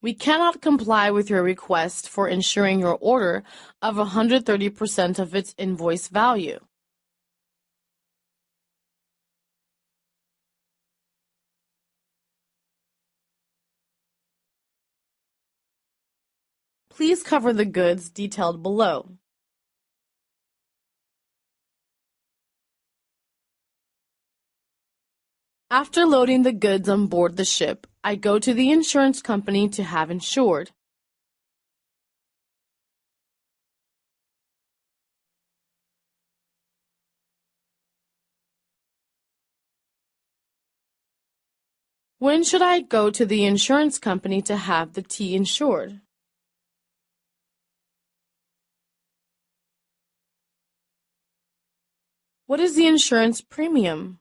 We cannot comply with your request for insuring your order of 130% of its invoice value. Please cover the goods detailed below. After loading the goods on board the ship, I go to the insurance company to have insured. When should I go to the insurance company to have the tea insured? What is the insurance premium?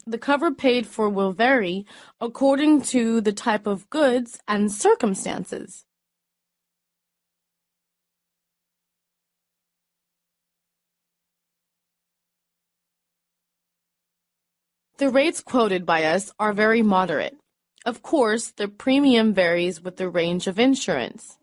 The cover paid for will vary according to the type of goods and circumstances. The rates quoted by us are very moderate. Of course, the premium varies with the range of insurance.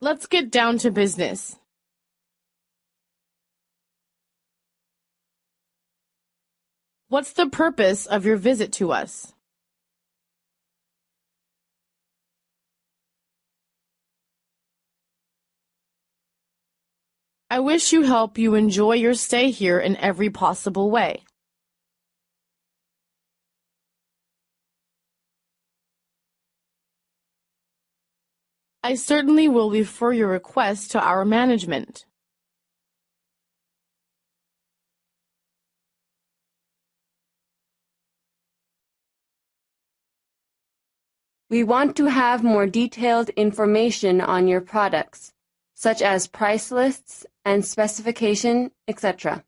Let's get down to business. What's the purpose of your visit to us? I wish you help you enjoy your stay here in every possible way. I certainly will refer your request to our management. We want to have more detailed information on your products, such as price lists and specification, etc.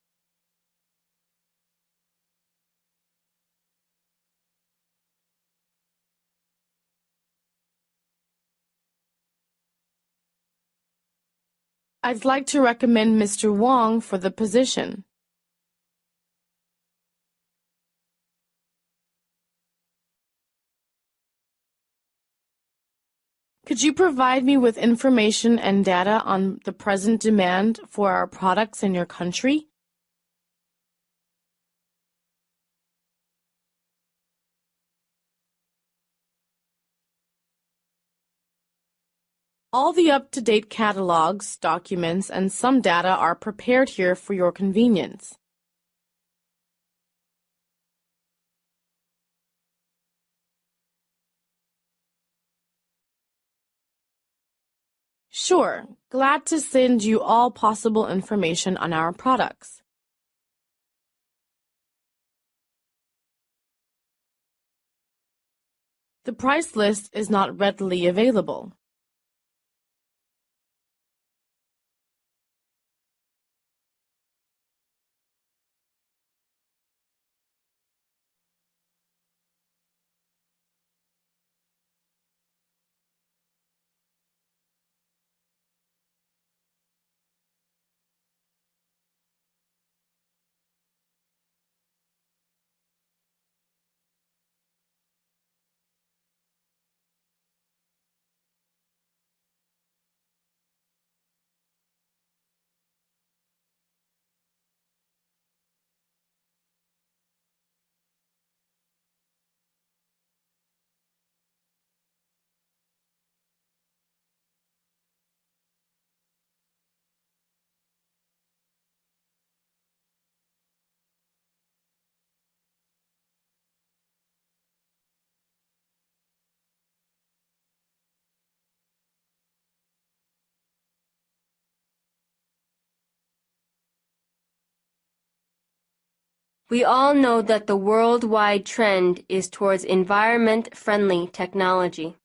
I'd like to recommend Mr. Wong for the position. Could you provide me with information and data on the present demand for our products in your country? All the up-to-date catalogs, documents, and some data are prepared here for your convenience. Sure, glad to send you all possible information on our products. The price list is not readily available. We all know that the worldwide trend is towards environment-friendly technology.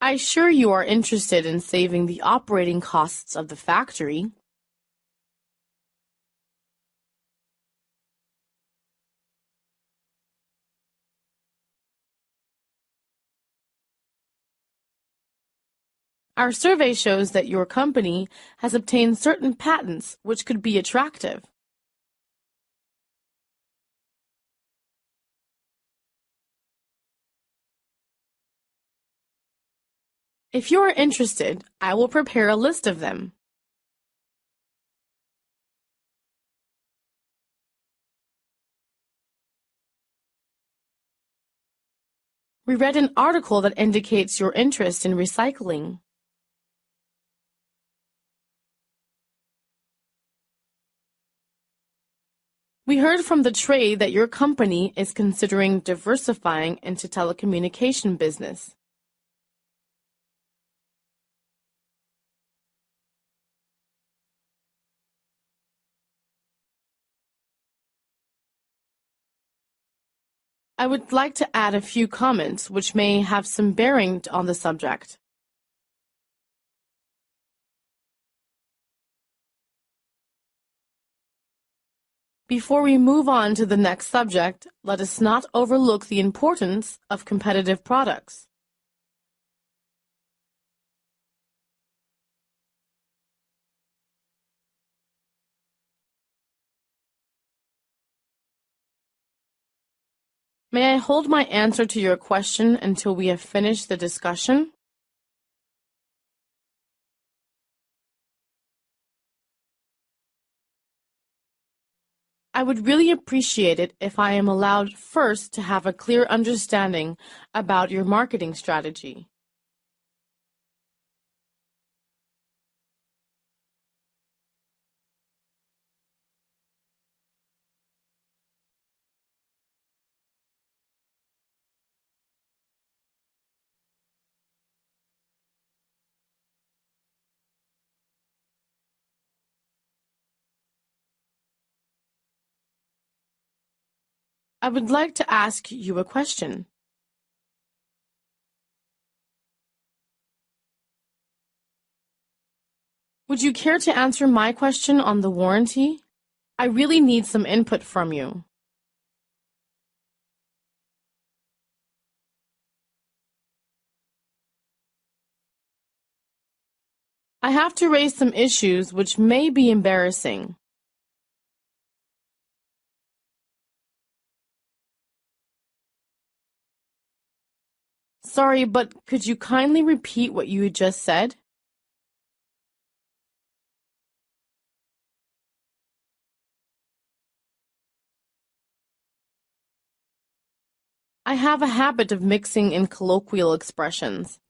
I'm sure you are interested in saving the operating costs of the factory. Our survey shows that your company has obtained certain patents which could be attractive. If you are interested, I will prepare a list of them. We read an article that indicates your interest in recycling. We heard from the trade that your company is considering diversifying into telecommunication business. I would like to add a few comments which may have some bearing on the subject. Before we move on to the next subject, let us not overlook the importance of competitive products. May I hold my answer to your question until we have finished the discussion? I would really appreciate it if I am allowed first to have a clear understanding about your marketing strategy. I would like to ask you a question. Would you care to answer my question on the warranty? I really need some input from you. I have to raise some issues which may be embarrassing. Sorry, but could you kindly repeat what you just said? I have a habit of mixing in colloquial expressions.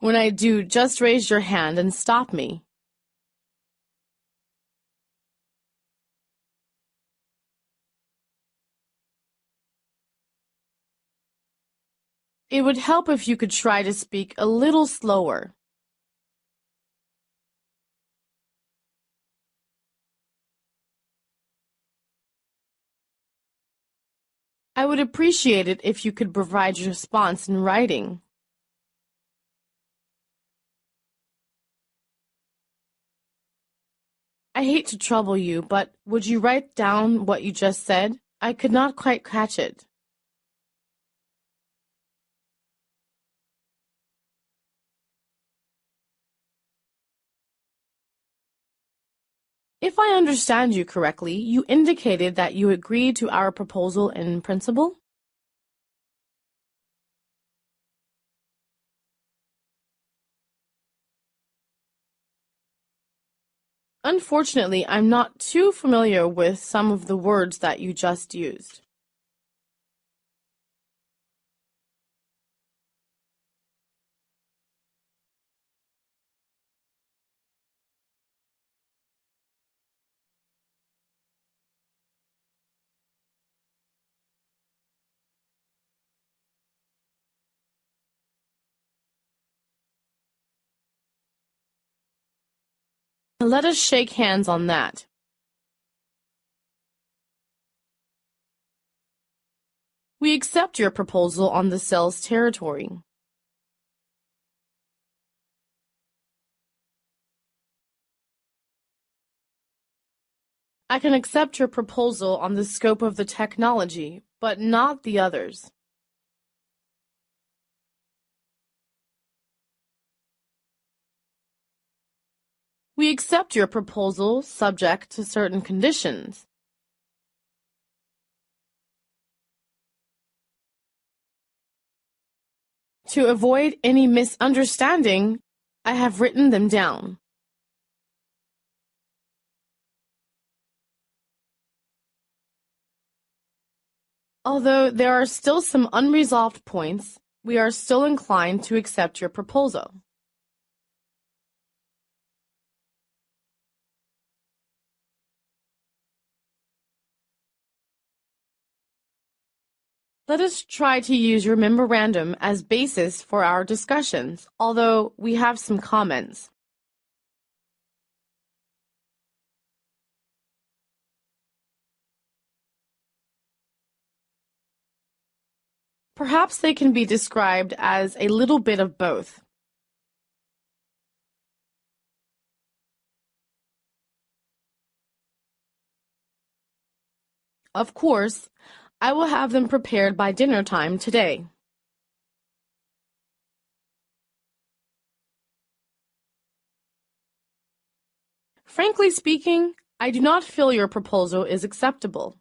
When I do, just raise your hand and stop me. It would help if you could try to speak a little slower. I would appreciate it if you could provide your response in writing. I hate to trouble you, but would you write down what you just said? I could not quite catch it. If I understand you correctly, you indicated that you agreed to our proposal in principle? Unfortunately, I'm not too familiar with some of the words that you just used. Let us shake hands on that. We accept your proposal on the sales territory. I can accept your proposal on the scope of the technology, but not the others. We accept your proposal subject to certain conditions. To avoid any misunderstanding, I have written them down. Although there are still some unresolved points, we are still inclined to accept your proposal. Let us try to use your memorandum as basis for our discussions, although we have some comments. Perhaps they can be described as a little bit of both. Of course, I will have them prepared by dinner time today. Frankly speaking, I do not feel your proposal is acceptable.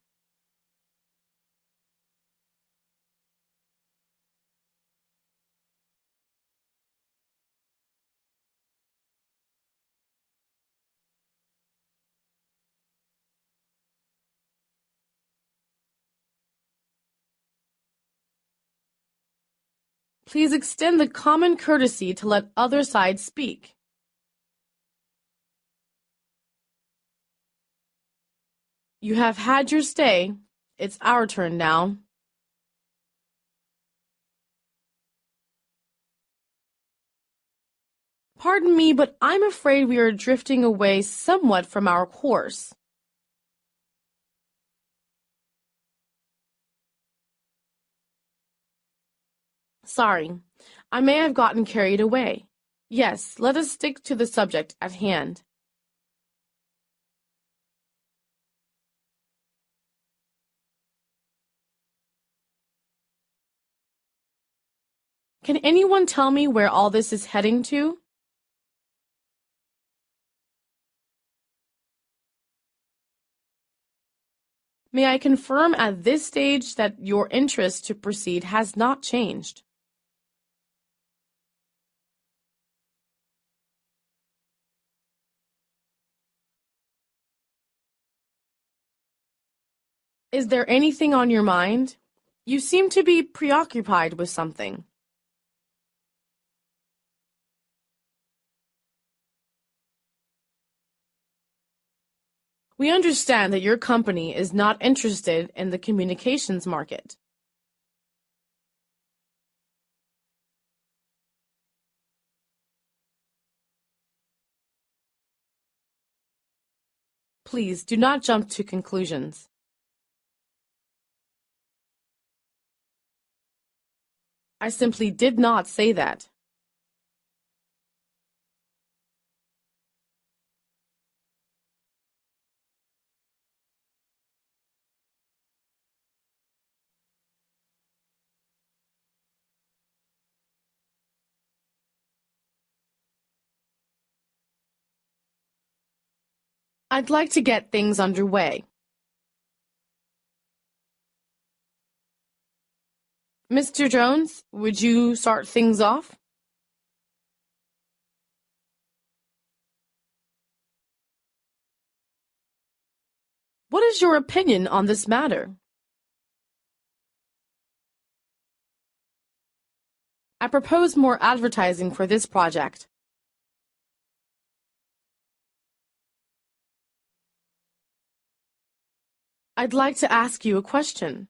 Please extend the common courtesy to let other sides speak. You have had your stay. It's our turn now. Pardon me, but I'm afraid we are drifting away somewhat from our course. Sorry, I may have gotten carried away. Yes, let us stick to the subject at hand. Can anyone tell me where all this is heading to? May I confirm at this stage that your interest to proceed has not changed? Is there anything on your mind? You seem to be preoccupied with something. We understand that your company is not interested in the communications market. Please do not jump to conclusions. I simply did not say that. I'd like to get things underway. Mr. Jones, would you start things off? What is your opinion on this matter? I propose more advertising for this project. I'd like to ask you a question.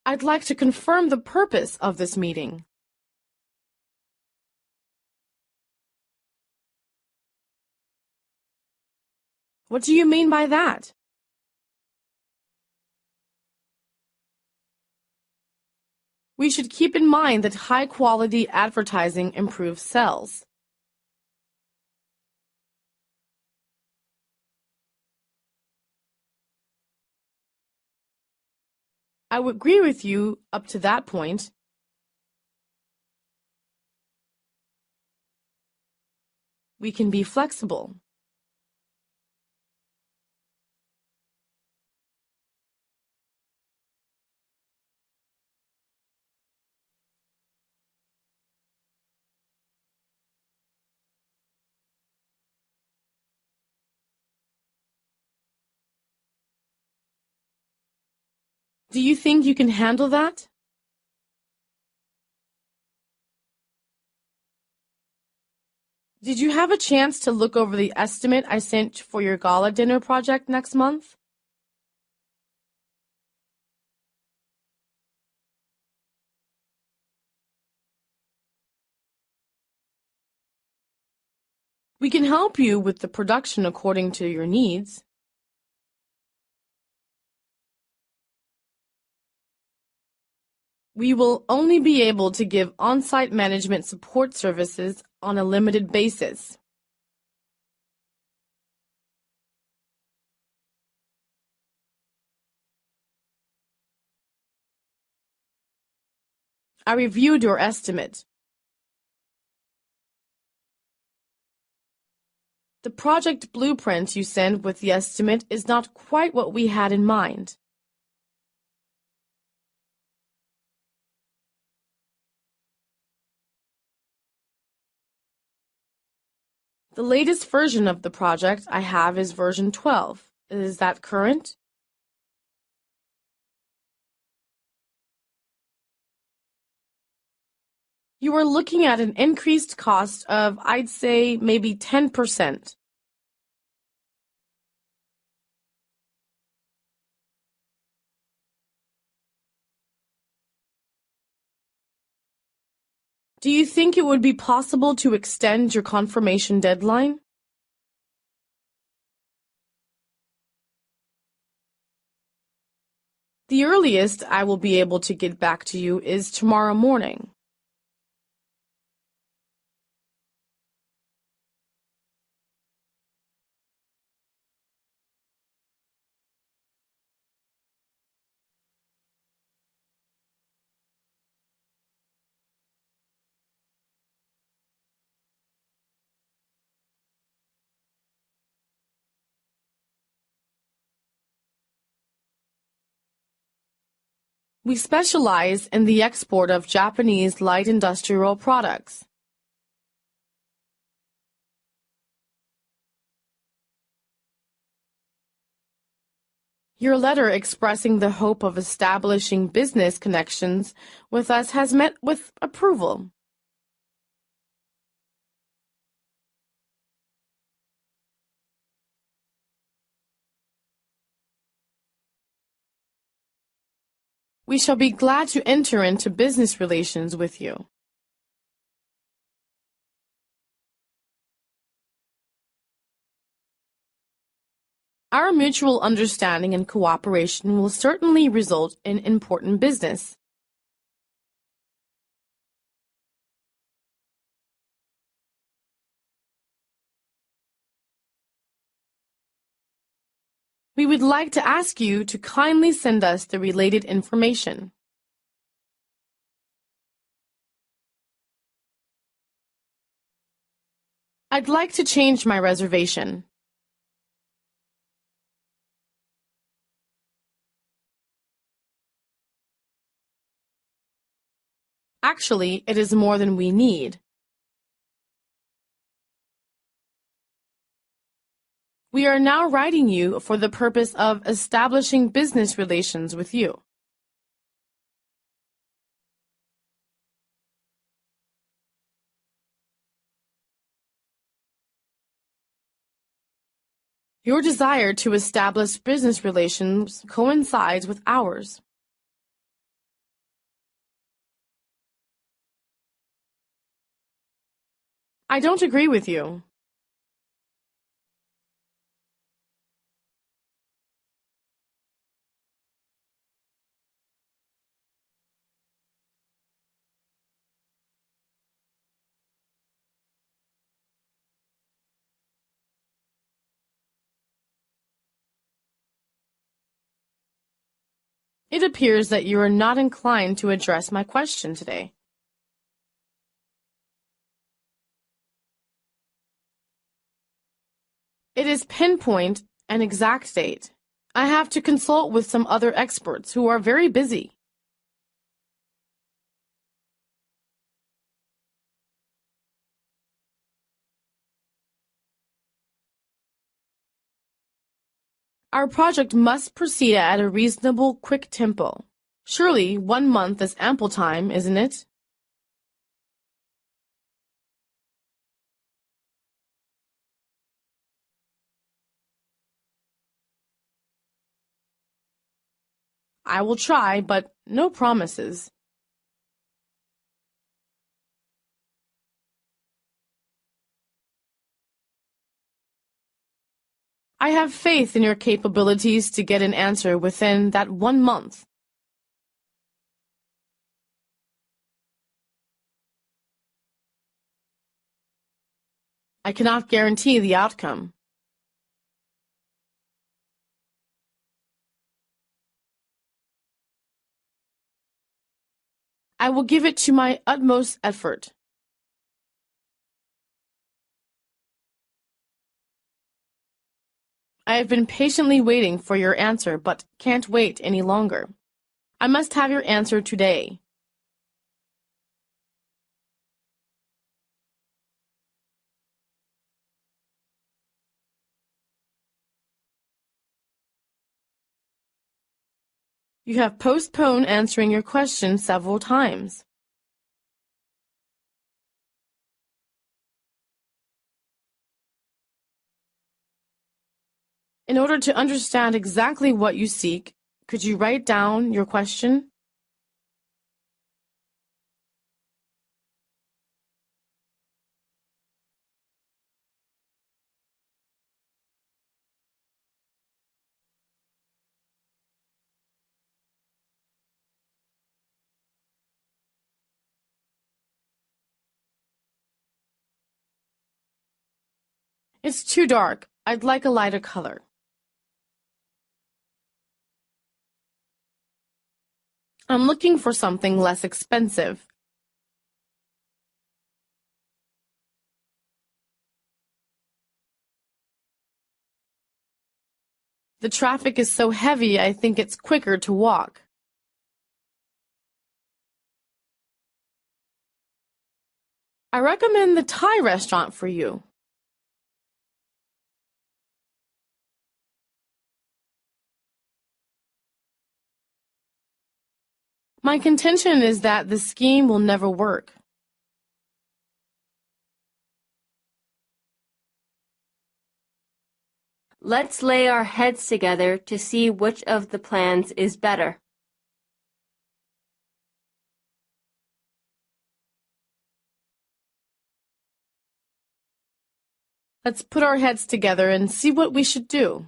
I'd like to confirm the purpose of this meeting. What do you mean by that? We should keep in mind that high-quality advertising improves sales. I would agree with you up to that point. We can be flexible. Do you think you can handle that? Did you have a chance to look over the estimate I sent for your gala dinner project next month? We can help you with the production according to your needs. We will only be able to give on-site management support services on a limited basis. I reviewed your estimate. The project blueprint you sent with the estimate is not quite what we had in mind. The latest version of the project I have is version 12. Is that current? You are looking at an increased cost of, I'd say, maybe 10%. Do you think it would be possible to extend your confirmation deadline? The earliest I will be able to get back to you is tomorrow morning. We specialize in the export of Japanese light industrial products. Your letter expressing the hope of establishing business connections with us has met with approval. We shall be glad to enter into business relations with you. Our mutual understanding and cooperation will certainly result in important business. We would like to ask you to kindly send us the related information. I'd like to change my reservation. Actually, it is more than we need. We are now writing you for the purpose of establishing business relations with you. Your desire to establish business relations coincides with ours. I don't agree with you. It appears that you are not inclined to address my question today. It is pinpoint and exact date. I have to consult with some other experts who are very busy. Our project must proceed at a reasonable, quick tempo. Surely 1 month is ample time, isn't it? I will try, but no promises. I have faith in your capabilities to get an answer within that 1 month. I cannot guarantee the outcome. I will give it to my utmost effort. I have been patiently waiting for your answer, but can't wait any longer. I must have your answer today. You have postponed answering your question several times. In order to understand exactly what you seek, could you write down your question? It's too dark. I'd like a lighter color. I'm looking for something less expensive. The traffic is so heavy, I think it's quicker to walk. I recommend the Thai restaurant for you. My contention is that the scheme will never work. Let's lay our heads together to see which of the plans is better. Let's put our heads together and see what we should do.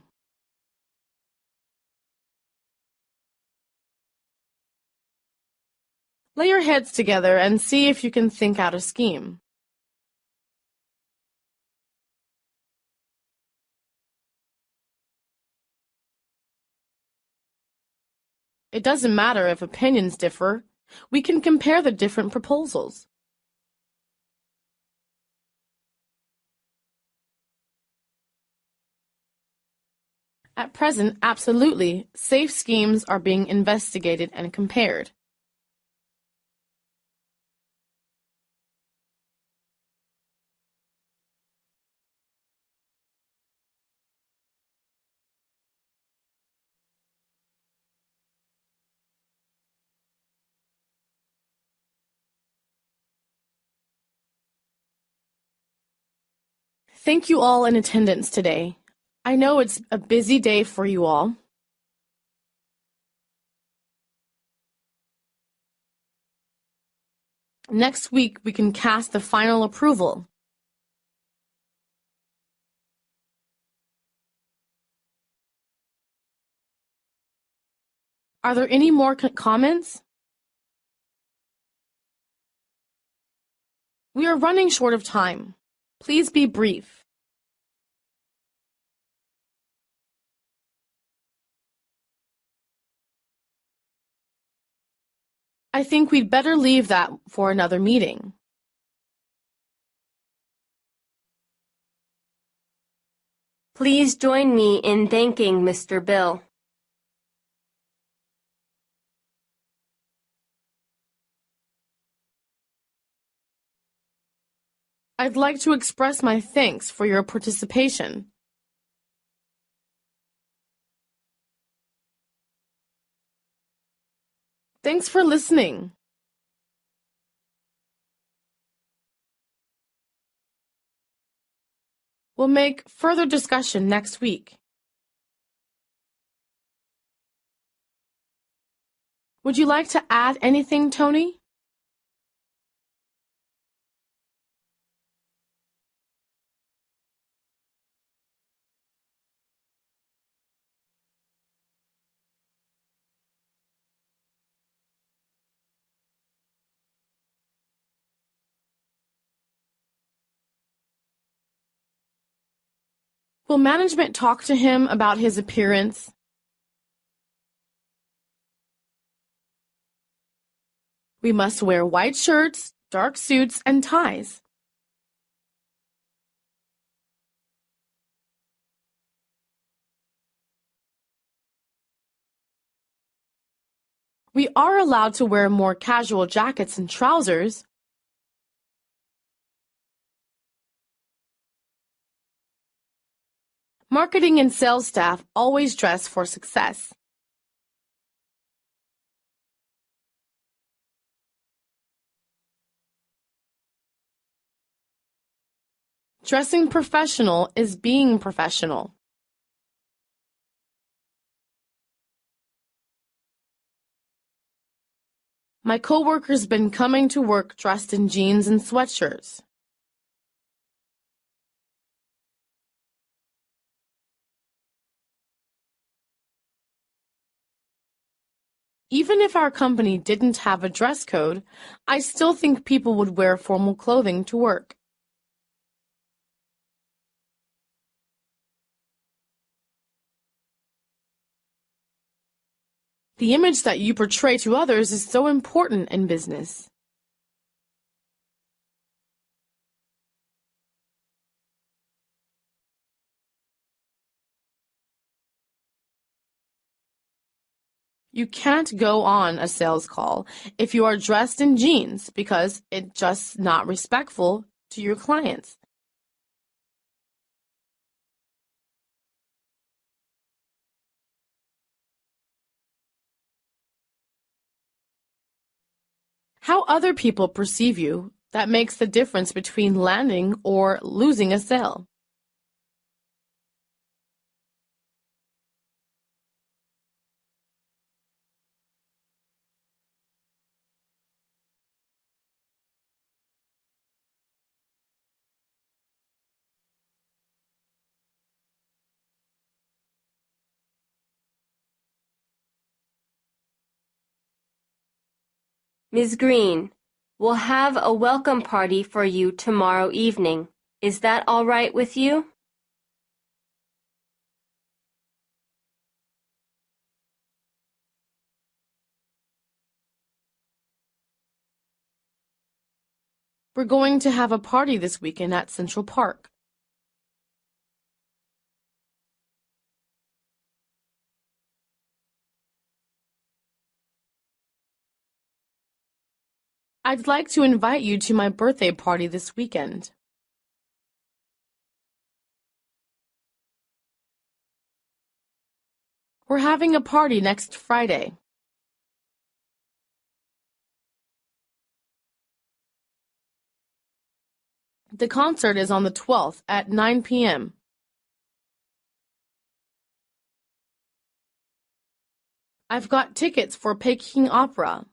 Lay your heads together and see if you can think out a scheme. It doesn't matter if opinions differ. We can compare the different proposals. At present, absolutely, safe schemes are being investigated and compared. Thank you all in attendance today. I know it's a busy day for you all. Next week, we can cast the final approval. Are there any more comments? We are running short of time. Please be brief. I think we'd better leave that for another meeting. Please join me in thanking Mr. Bill. I'd like to express my thanks for your participation. Thanks for listening. We'll make further discussion next week. Would you like to add anything, Tony? Will management talk to him about his appearance? We must wear white shirts, dark suits, and ties. We are allowed to wear more casual jackets and trousers. Marketing and sales staff always dress for success. Dressing professional is being professional. My coworker's been coming to work dressed in jeans and sweatshirts. Even if our company didn't have a dress code, I still think people would wear formal clothing to work. The image that you portray to others is so important in business. You can't go on a sales call if you are dressed in jeans because it's just not respectful to your clients. How other people perceive you, that makes the difference between landing or losing a sale. Ms. Green, we'll have a welcome party for you tomorrow evening. Is that all right with you? We're going to have a party this weekend at Central Park. I'd like to invite you to my birthday party this weekend. We're having a party next Friday. The concert is on the 12th at 9 p.m. I've got tickets for Peking Opera.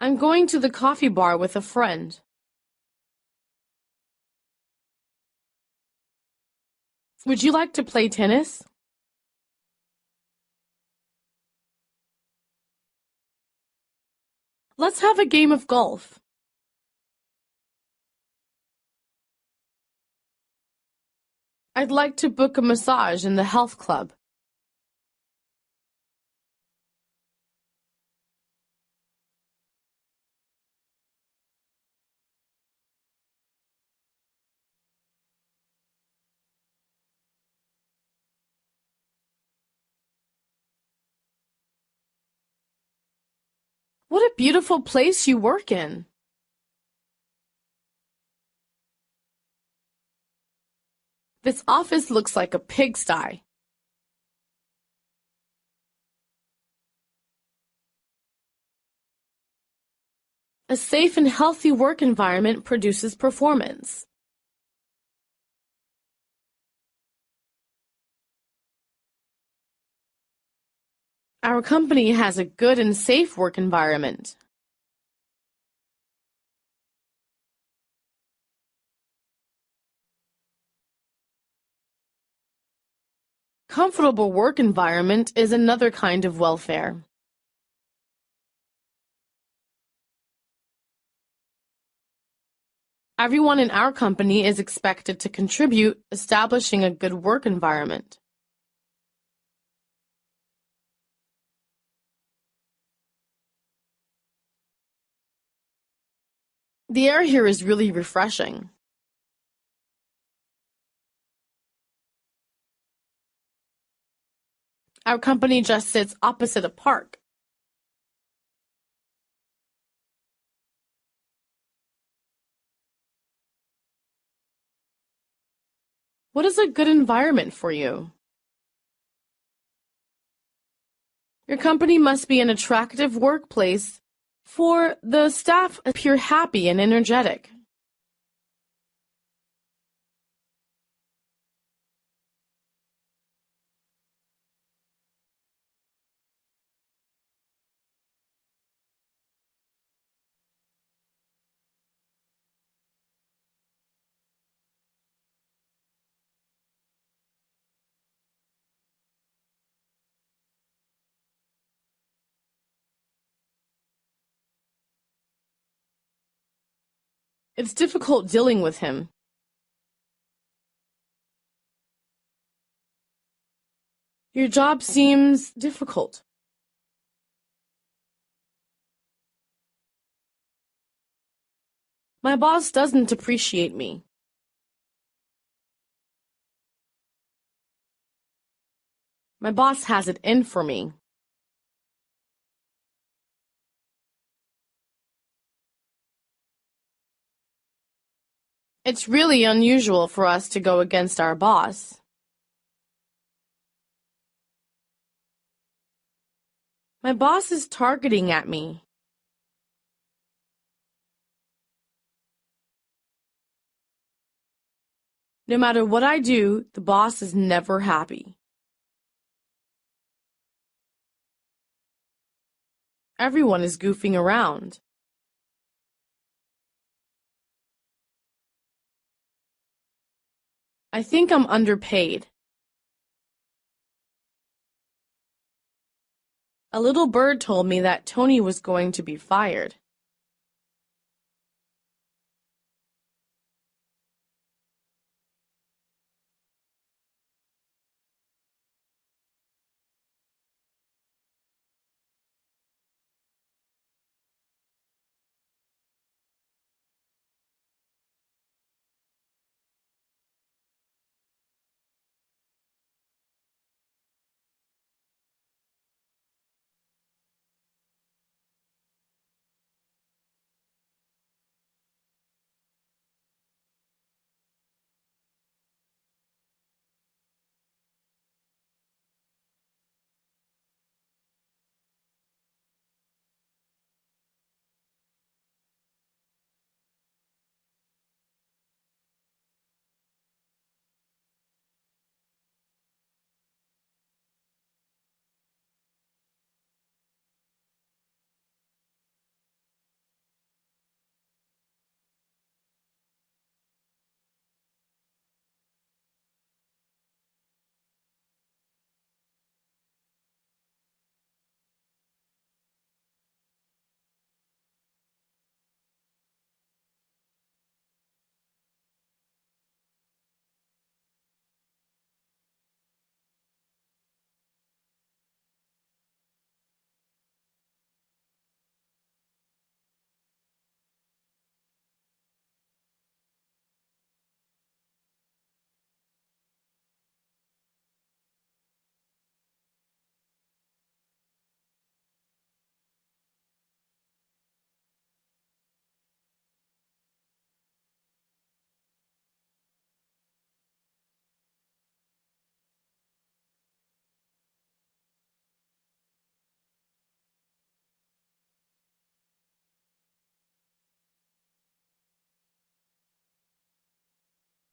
I'm going to the coffee bar with a friend. Would you like to play tennis? Let's have a game of golf. I'd like to book a massage in the health club. What a beautiful place you work in. This office looks like a pigsty. A safe and healthy work environment produces performance. Our company has a good and safe work environment. Comfortable work environment is another kind of welfare. Everyone in our company is expected to contribute establishing a good work environment. The air here is really refreshing. Our company just sits opposite a park. What is a good environment for you? Your company must be an attractive workplace for the staff to appear happy and energetic. It's difficult dealing with him. Your job seems difficult. My boss doesn't appreciate me. My boss has it in for me. It's really unusual for us to go against our boss. My boss is targeting at me. No matter what I do, the boss is never happy. Everyone is goofing around. I think I'm underpaid. A little bird told me that Tony was going to be fired.